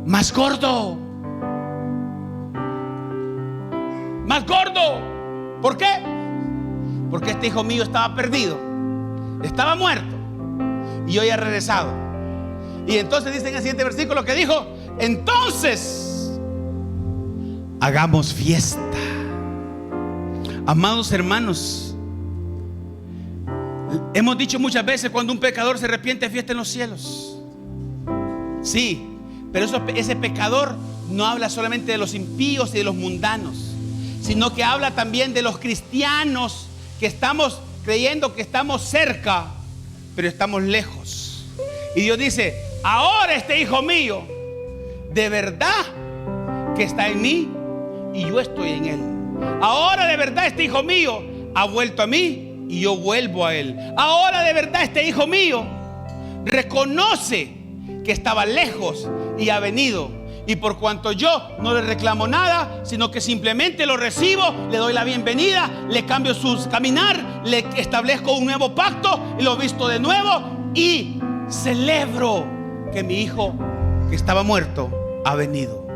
más gordo. Más gordo. ¿Por qué? Porque este hijo mío estaba perdido. estaba muerto y hoy ha regresado. Y entonces dice en el siguiente versículo que dijo: entonces hagamos fiesta. Amados hermanos, hemos dicho muchas veces, cuando un pecador se arrepiente, fiesta en los cielos. Sí, pero ese pecador no habla solamente de los impíos y de los mundanos, sino que habla también de los cristianos que estamos creyendo que estamos cerca, pero estamos lejos. Y Dios dice: ahora este hijo mío de verdad que está en mí y yo estoy en él. Ahora de verdad este hijo mío ha vuelto a mí y yo vuelvo a él. Ahora de verdad este hijo mío reconoce que estaba lejos y ha venido. Y por cuanto yo no le reclamo nada, sino que simplemente lo recibo, le doy la bienvenida, le cambio su caminar, le establezco un nuevo pacto y lo visto de nuevo y celebro que mi hijo que estaba muerto ha venido.